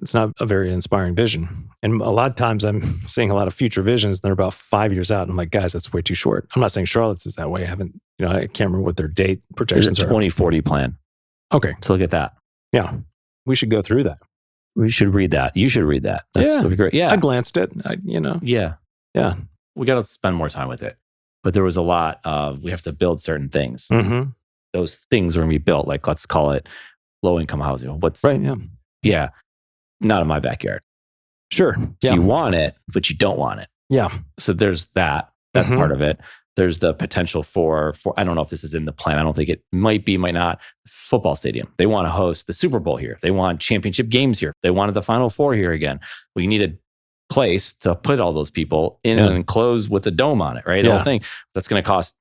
It's not a very inspiring vision. And a lot of times I'm seeing a lot of future visions. They're about 5 years out. And I'm like, guys, that's way too short. I'm not saying Charlotte's is that way. I can't remember what their date projections There's a 2040 plan. Okay. So look at that. Yeah. We should go through that. We should read that. You should read that. That'd be great. Yeah. I glanced at, Yeah. Yeah. We got to spend more time with it. But there was a lot of, we have to build certain things. Mm-hmm. Those things are going to be built, like let's call it low income housing. Right. Yeah. Yeah. Not in my backyard. Sure. So you want it, but you don't want it. Yeah. So there's that. That's part of it. There's the potential for, I don't know if this is in the plan. I don't think it might be, might not. Football stadium. They want to host the Super Bowl here. They want championship games here. They wanted the Final Four here again. Well, you need a place to put all those people in an enclosed with a dome on it, right? The whole thing. That's going to cost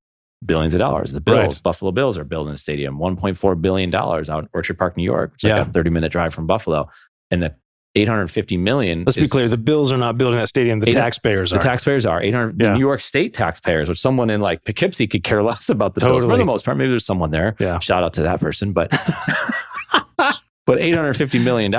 billions of dollars. The Bills, Buffalo Bills are building a stadium, $1.4 billion out in Orchard Park, New York, which is like a 30-minute drive from Buffalo. And the $850 million. Let's be clear. The Bills are not building that stadium. The taxpayers are. The taxpayers are. The New York State taxpayers, which someone in like Poughkeepsie could care less about the Bills for the most part. Maybe there's someone there. Yeah. Shout out to that person. But but $850 million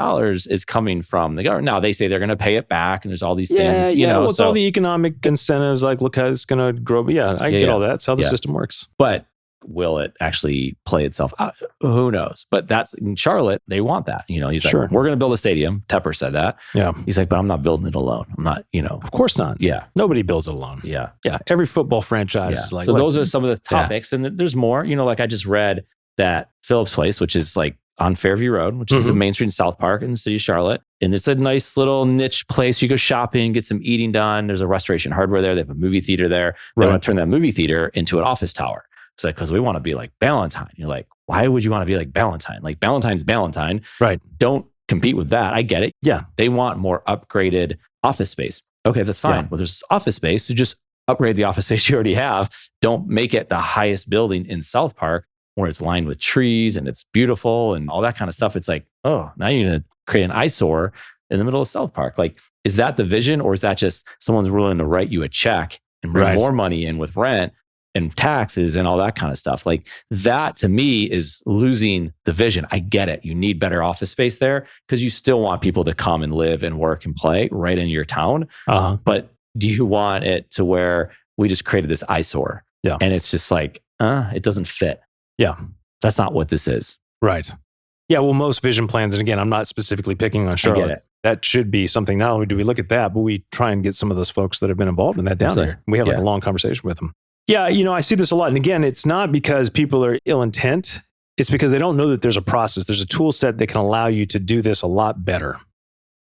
is coming from the government. Now they say they're going to pay it back, and there's all these things. Well, it's all the economic incentives. Like, look how it's going to grow. But I get all that. That's how the system works. But will it actually play itself out? Who knows? But that's in Charlotte. They want that. He's like, we're going to build a stadium. Tepper said that. Yeah. He's like, but I'm not building it alone. I'm not. Of course not. Yeah. Nobody builds it alone. Yeah. Yeah. Every football franchise is like. So those are some of the topics, and there's more. Like I just read that Phillips Place, which is like on Fairview Road, which is the main street in South Park in the city of Charlotte. And it's a nice little niche place. You go shopping, get some eating done. There's a Restoration Hardware there. They have a movie theater there. They want to turn that movie theater into an office tower. It's like, because we want to be like Ballantyne. You're like, why would you want to be like Ballantyne? Like Ballantyne's Ballantyne. Right. Don't compete with that. I get it. Yeah. They want more upgraded office space. Okay, that's fine. Well, there's office space. So just upgrade the office space you already have. Don't make it the highest building in South Park where it's lined with trees and it's beautiful and all that kind of stuff. It's like, oh, now you're going to create an eyesore in the middle of South Park. Like, is that the vision, or is that just someone's willing to write you a check and bring more money in with rent and taxes and all that kind of stuff? Like, that to me is losing the vision. I get it. You need better office space there because you still want people to come and live and work and play right in your town. But do you want it to where we just created this eyesore? Yeah. And it's just like, it doesn't fit. Yeah. That's not what this is. Right. Yeah. Well, most vision plans, and again, I'm not specifically picking on Charlotte. That should be something. Not only do we look at that, but we try and get some of those folks that have been involved in that down there. We have like a long conversation with them. Yeah. I see this a lot. And again, it's not because people are ill intent. It's because they don't know that there's a process. There's a tool set that can allow you to do this a lot better.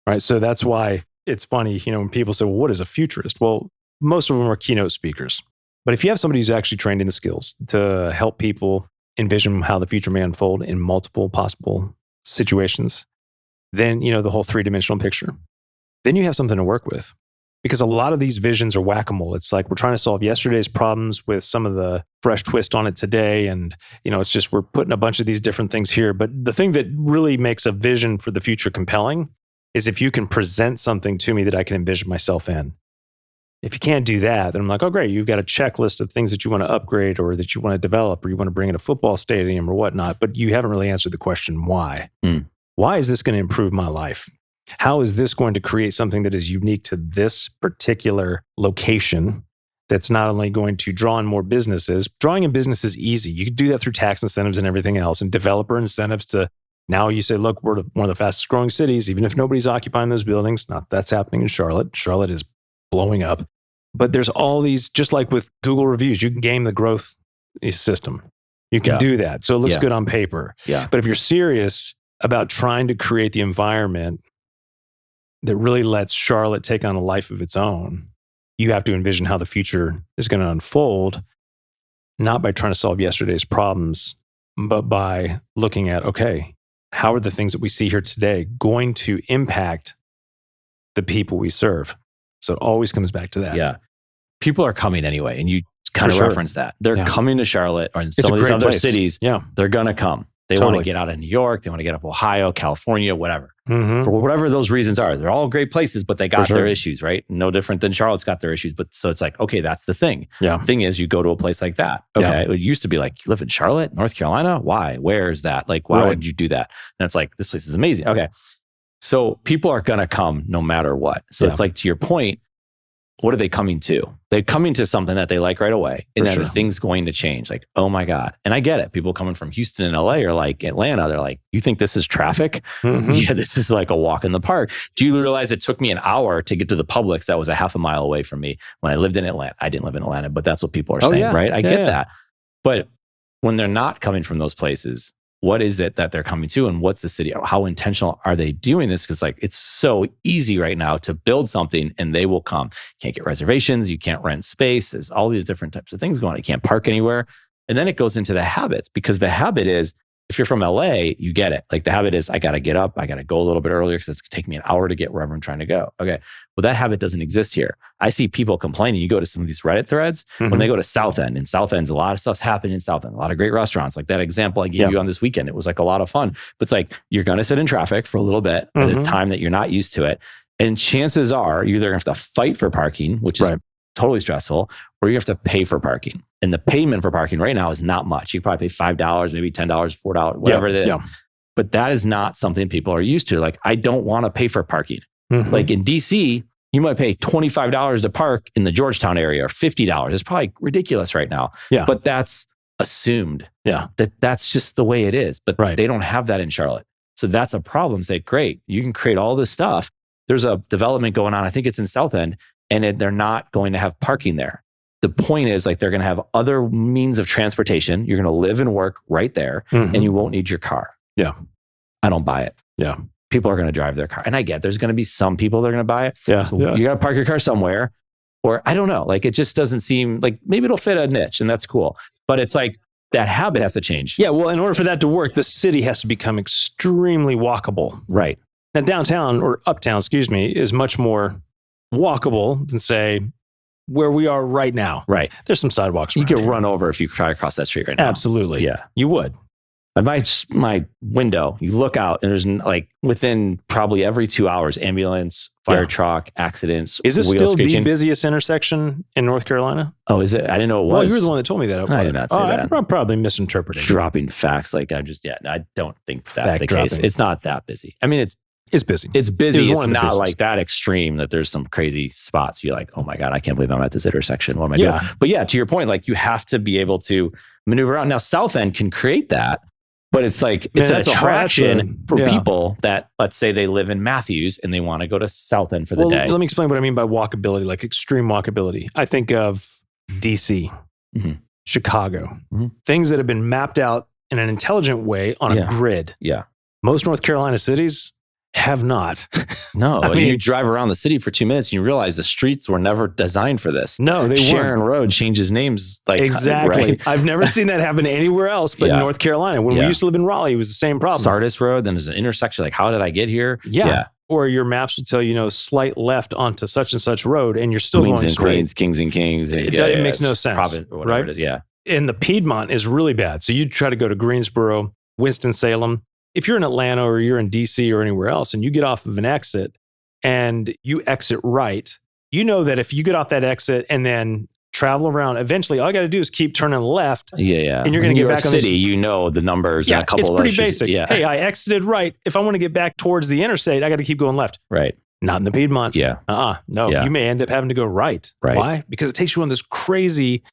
Right. So that's why it's funny, when people say, well, what is a futurist? Well, most of them are keynote speakers. But if you have somebody who's actually trained in the skills to help people envision how the future may unfold in multiple possible situations, then, the whole three-dimensional picture, then you have something to work with. Because a lot of these visions are whack-a-mole. It's like we're trying to solve yesterday's problems with some of the fresh twist on it today. And, it's just we're putting a bunch of these different things here. But the thing that really makes a vision for the future compelling is if you can present something to me that I can envision myself in. If you can't do that, then I'm like, oh, great. You've got a checklist of things that you want to upgrade or that you want to develop or you want to bring in a football stadium or whatnot, but you haven't really answered the question, why? Why is this going to improve my life? How is this going to create something that is unique to this particular location that's not only going to draw in more businesses. Drawing in business is easy. You can do that through tax incentives and everything else, and developer incentives to, now you say, look, we're one of the fastest growing cities, even if nobody's occupying those buildings. Not that's happening in Charlotte. Charlotte is blowing up. But there's all these, just like with Google reviews, you can game the growth system. You can do that. So it looks good on paper. Yeah. But if you're serious about trying to create the environment that really lets Charlotte take on a life of its own, you have to envision how the future is going to unfold, not by trying to solve yesterday's problems, but by looking at, okay, how are the things that we see here today going to impact the people we serve? So it always comes back to that. Yeah. People are coming anyway, and you kind of reference that. They're coming to Charlotte or in some of these other cities. Yeah. They're going to come. They want to get out of New York. They want to get up Ohio, California, whatever. For whatever those reasons are. They're all great places, but they got their issues, right? No different than Charlotte's got their issues. But so it's like, okay, that's the thing. Yeah. The thing is, you go to a place like that. Okay. It used to be like, you live in Charlotte, North Carolina? Why? Where is that? Like, why would you do that? And it's like, this place is amazing. Okay. So people are going to come no matter what. So it's like, to your point, what are they coming to? They're coming to something that they like right away. And then the thing's going to change. Like, oh my God. And I get it. People coming from Houston and LA or like Atlanta, they're like, you think this is traffic? Yeah, this is like a walk in the park. Do you realize it took me an hour to get to the Publix that was a half a mile away from me when I lived in Atlanta? I didn't live in Atlanta, but that's what people are saying, right? I get that. But when they're not coming from those places, what is it that they're coming to, and what's the city? How intentional are they doing this? Because like, it's so easy right now to build something and they will come. You can't get reservations. You can't rent space. There's all these different types of things going on. You can't park anywhere. And then it goes into the habits, because the habit is, if you're from LA, you get it. Like the habit is, I got to get up. I got to go a little bit earlier because it's going to take me an hour to get wherever I'm trying to go. Okay. Well, that habit doesn't exist here. I see people complaining. You go to some of these Reddit threads, when they go to SouthEnd, and SouthEnd's a lot of stuff's happening in SouthEnd, a lot of great restaurants. Like that example I gave you on this weekend, it was like a lot of fun. But it's like, you're going to sit in traffic for a little bit at a time that you're not used to it. And chances are you're either going to have to fight for parking, which is totally stressful, or you have to pay for parking. And the payment for parking right now is not much. You probably pay $5, maybe $10, $4, whatever it is. But that is not something people are used to. Like, I don't want to pay for parking. Like in DC, you might pay $25 to park in the Georgetown area, or $50. It's probably ridiculous right now. But that's assumed. That's just the way it is. But they don't have that in Charlotte. So that's a problem. Say, great, you can create all this stuff. There's a development going on, I think it's in SouthEnd, and they're not going to have parking there. The point is, like, they're going to have other means of transportation. You're going to live and work right there, and you won't need your car. I don't buy it. People are going to drive their car. And I get there's going to be some people that are going to buy it. So you got to park your car somewhere. Or I don't know. Like, it just doesn't seem like, maybe it'll fit a niche, and that's cool. But it's like, that habit has to change. Well, in order for that to work, the city has to become extremely walkable. Right. Now, downtown, or uptown, is much more walkable than, say, where we are right now. Right. There's some sidewalks. You get run over if you try to cross that street right now. Absolutely. Yeah. You would. At my window, you look out, and there's like, within probably every 2 hours, ambulance, fire truck, accidents. Is this still the busiest intersection in North Carolina? Oh, is it? I didn't know it was. Well, you were the one that told me that. I did not say that. I'm probably misinterpreting. Dropping facts. Like, I don't think that's the case. It's not that busy. I mean, it's busy. It's busy. It's not like that extreme that there's some crazy spots. You're like, oh my God, I can't believe I'm at this intersection. What am I doing? But yeah, to your point, like, you have to be able to maneuver around. Now, SouthEnd can create that, but it's like, it's an attraction for people that, let's say they live in Matthews and they want to go to SouthEnd for the day. Let me explain what I mean by walkability, like extreme walkability. I think of DC, Chicago, things that have been mapped out in an intelligent way on a grid. Most North Carolina cities have not. No, I mean, you drive around the city for 2 minutes and you realize the streets were never designed for this. No, they weren't. Sharon Road changes names. Like, exactly. Right? I've never seen that happen anywhere else but in North Carolina. When we used to live in Raleigh, it was the same problem. Sardis Road, then there's an intersection. Like, how did I get here? Or your maps would tell you, slight left onto such and such road, and you're still going straight. Queens, Kings and Kings. It makes no sense. Right? It is, And the Piedmont is really bad. So you try to go to Greensboro, Winston-Salem. If you're in Atlanta or you're in DC or anywhere else, and you get off of an exit and you exit right, you know that if you get off that exit and then travel around, eventually all you got to do is keep turning left. And you're going to get back on the city. You know the numbers. And a couple it's of pretty basic. Hey, I exited right. If I want to get back towards the interstate, I got to keep going left. Right. Not in the Piedmont. Yeah. No, Yeah. you may end up having to go right. Right. Why? Because it takes you on this crazy,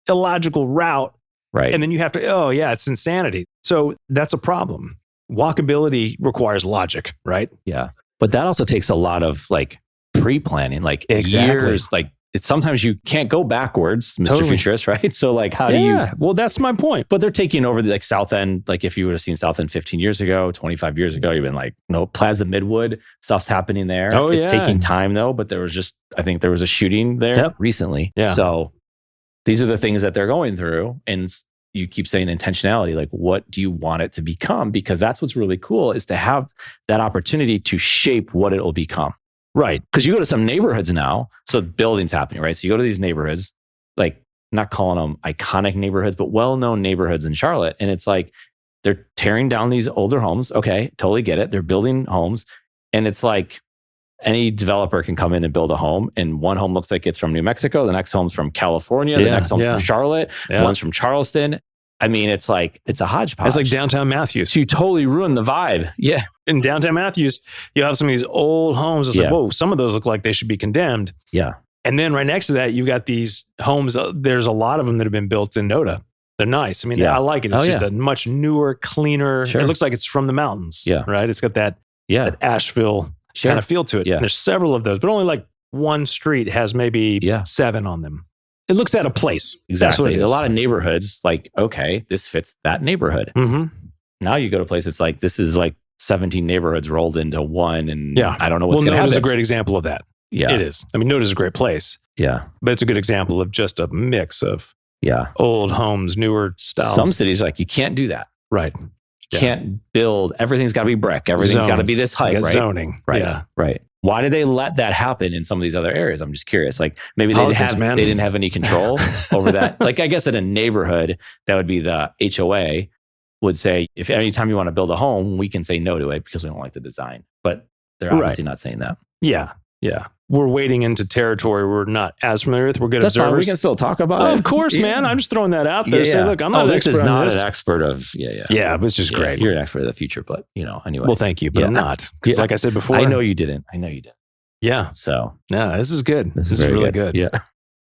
illogical route. Right. And then you have to, it's insanity. So that's a problem. Walkability requires logic, right? Yeah. But that also takes a lot of like pre-planning, like years, like sometimes you can't go backwards, Mr. Futurist, right? So like, how do you? Well, that's my point. But they're taking over the like SouthEnd. Like if you would have seen SouthEnd 15 years ago, 25 years ago, you've been like, no, Plaza Midwood, stuff's happening there. It's taking time though, but I think there was a shooting there recently. Yeah. So these are the things that they're going through. And you keep saying intentionality, like what do you want it to become? Because that's what's really cool is to have that opportunity to shape what it'll become. Right. Because you go to some neighborhoods now, so building's happening, right? So you go to these neighborhoods, like not calling them iconic neighborhoods, but well-known neighborhoods in Charlotte. And it's like, they're tearing down these older homes. Okay, totally get it. They're building homes. And it's like any developer can come in and build a home. And one home looks like it's from New Mexico. The next home's from California. The next home's from Charlotte. One's from Charleston. I mean, it's like, it's a hodgepodge. It's like downtown Matthews. So you totally ruin the vibe. Yeah. In downtown Matthews, you have some of these old homes. It's like, whoa, some of those look like they should be condemned. Yeah. And then right next to that, you've got these homes. There's a lot of them that have been built in Noda. They're nice. I mean, I like it. It's just a much newer, cleaner. It looks like it's from the mountains. Yeah. Right. It's got that Asheville kind of feel to it. Yeah. And there's several of those, but only like one street has maybe 7 on them. It looks at a place. Exactly. A lot of neighborhoods, like, okay, this fits that neighborhood. Mm-hmm. Now you go to a place, it's like, this is like 17 neighborhoods rolled into one. And I don't know what's going to happen. Noda's a great example of that. Yeah. It is. I mean, Noda's a great place. Yeah. But it's a good example of just a mix of old homes, newer styles. Some cities, like, you can't do that. Right. You can't build, everything's got to be brick. Everything's got to be this height, right? Zoning. Right. Yeah. Right. Why did they let that happen in some of these other areas? I'm just curious. Like maybe they didn't have any control over that. Like I guess in a neighborhood, that would be the HOA would say, if anytime you want to build a home, we can say no to it because we don't like the design. But they're obviously not saying that. Yeah. Yeah. We're wading into territory we're not as familiar with. We're good That's observers. Fine. We can still talk about it. Of course, man. I'm just throwing that out there. Say, look, I'm not an expert. This is not on this. an expert of, Yeah, but it's just great. You're an expert of the future, but anyway. Well, thank you, but I'm not. Because like I said before. I know you didn't. Yeah. So, this is good. This is really good. Yeah.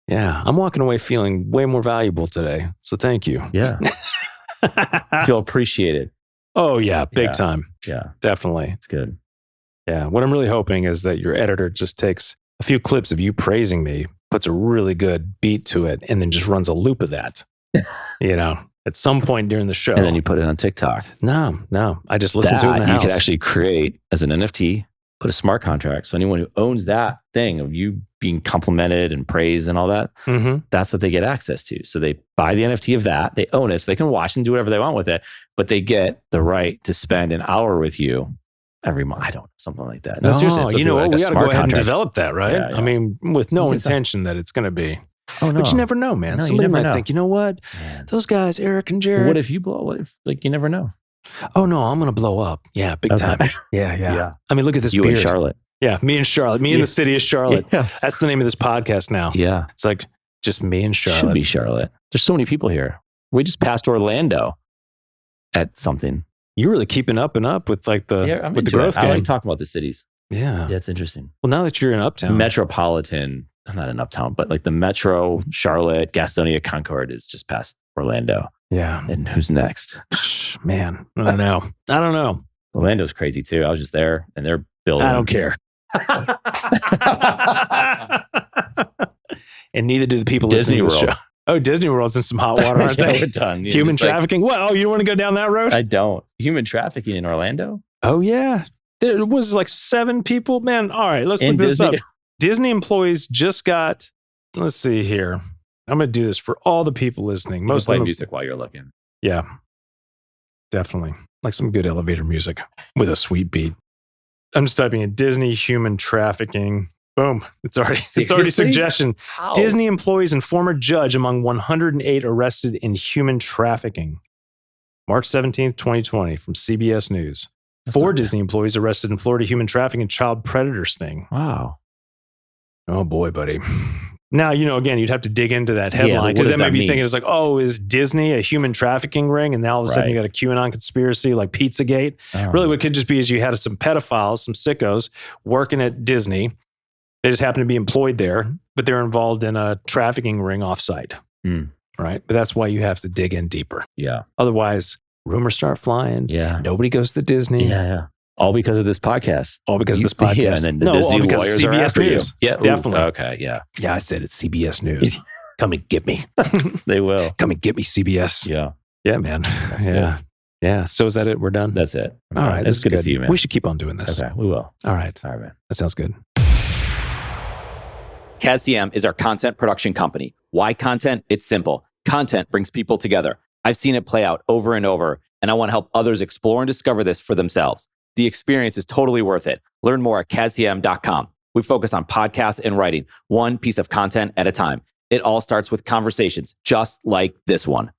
Yeah. I'm walking away feeling way more valuable today. So thank you. Yeah. Feel appreciated. Oh, yeah. Big time. Yeah. Definitely. It's good. Yeah. What I'm really hoping is that your editor just takes a few clips of you praising me, puts a really good beat to it, and then just runs a loop of that, at some point during the show. And then you put it on TikTok. No. I just listen to it in the house. You could actually create as an NFT, put a smart contract. So anyone who owns that thing of you being complimented and praised and all that, that's what they get access to. So they buy the NFT of that, they own it, so they can watch and do whatever they want with it, but they get the right to spend an hour with you every month. I don't know, something like that. No, seriously. You know what? We got to go ahead and develop that, right? Yeah. I mean, with no intention that it's going to be. Oh, no. But you never know, man. No, Somebody might think, you know what? Man. Those guys, Eric and Jared. What if you blow? What if, like, you never know? Oh, no, I'm going to blow up. Yeah, big time. Yeah. I mean, look at this You beard. and Charlotte. Yeah, me and Charlotte. Me in the city of Charlotte. Yeah. That's the name of this podcast now. Yeah. It's like just me and Charlotte. Should be Charlotte. There's so many people here. We just passed Orlando at something. You're really keeping up with like with the growth game. I like talking about the cities. Yeah. Yeah, it's interesting. Well, now that you're in Uptown. Metropolitan, I'm not in Uptown, but like the Metro, Charlotte, Gastonia, Concord is just past Orlando. Yeah. And who's next? Man, I don't know. Orlando's crazy too. I was just there and they're building. I don't care. And neither do the people listening to the show. Oh, Disney World's in some hot water, aren't they? We're done. Human trafficking? What? Oh, you want to go down that road? I don't. Human trafficking in Orlando? Oh, yeah. There was like 7 people. Man, all right, let's look this up. Disney employees just got, let's see here. I'm going to do this for all the people listening. Most play music while you're looking. Yeah, definitely. Like some good elevator music with a sweet beat. I'm just typing in Disney human trafficking. Boom. It's already suggestion. Wow. Disney employees and former judge among 108 arrested in human trafficking. March 17th, 2020 from CBS News. 4 Disney employees arrested in Florida human trafficking and child predator sting. Wow. Oh boy, buddy. Now, again, you'd have to dig into that headline because what does they might that be mean? thinking it's like, oh, is Disney a human trafficking ring? And now all of a sudden Right. you got a QAnon conspiracy like Pizzagate. Really, what could just be is you had some pedophiles, some sickos working at Disney. They just happen to be employed there, but they're involved in a trafficking ring offsite. Right? But that's why you have to dig in deeper. Yeah. Otherwise, rumors start flying. Yeah. Nobody goes to Disney. Yeah. All because of this podcast. All because of this podcast. Yeah, and then the No, Disney all because lawyers of are CBS after News. you. Yeah, Definitely. Okay, yeah. Yeah, I said it's CBS News. Come and get me. They will. Come and get me, CBS. Yeah. Yeah, man. That's Yeah. good. Yeah. So is that it? We're done? That's it. All right. It's good to see you, man. We should keep on doing this. Okay, we will. All right. All right, man. That sounds good. CASDM is our content production company. Why content? It's simple. Content brings people together. I've seen it play out over and over, and I want to help others explore and discover this for themselves. The experience is totally worth it. Learn more at CASDM.com. We focus on podcasts and writing, one piece of content at a time. It all starts with conversations, just like this one.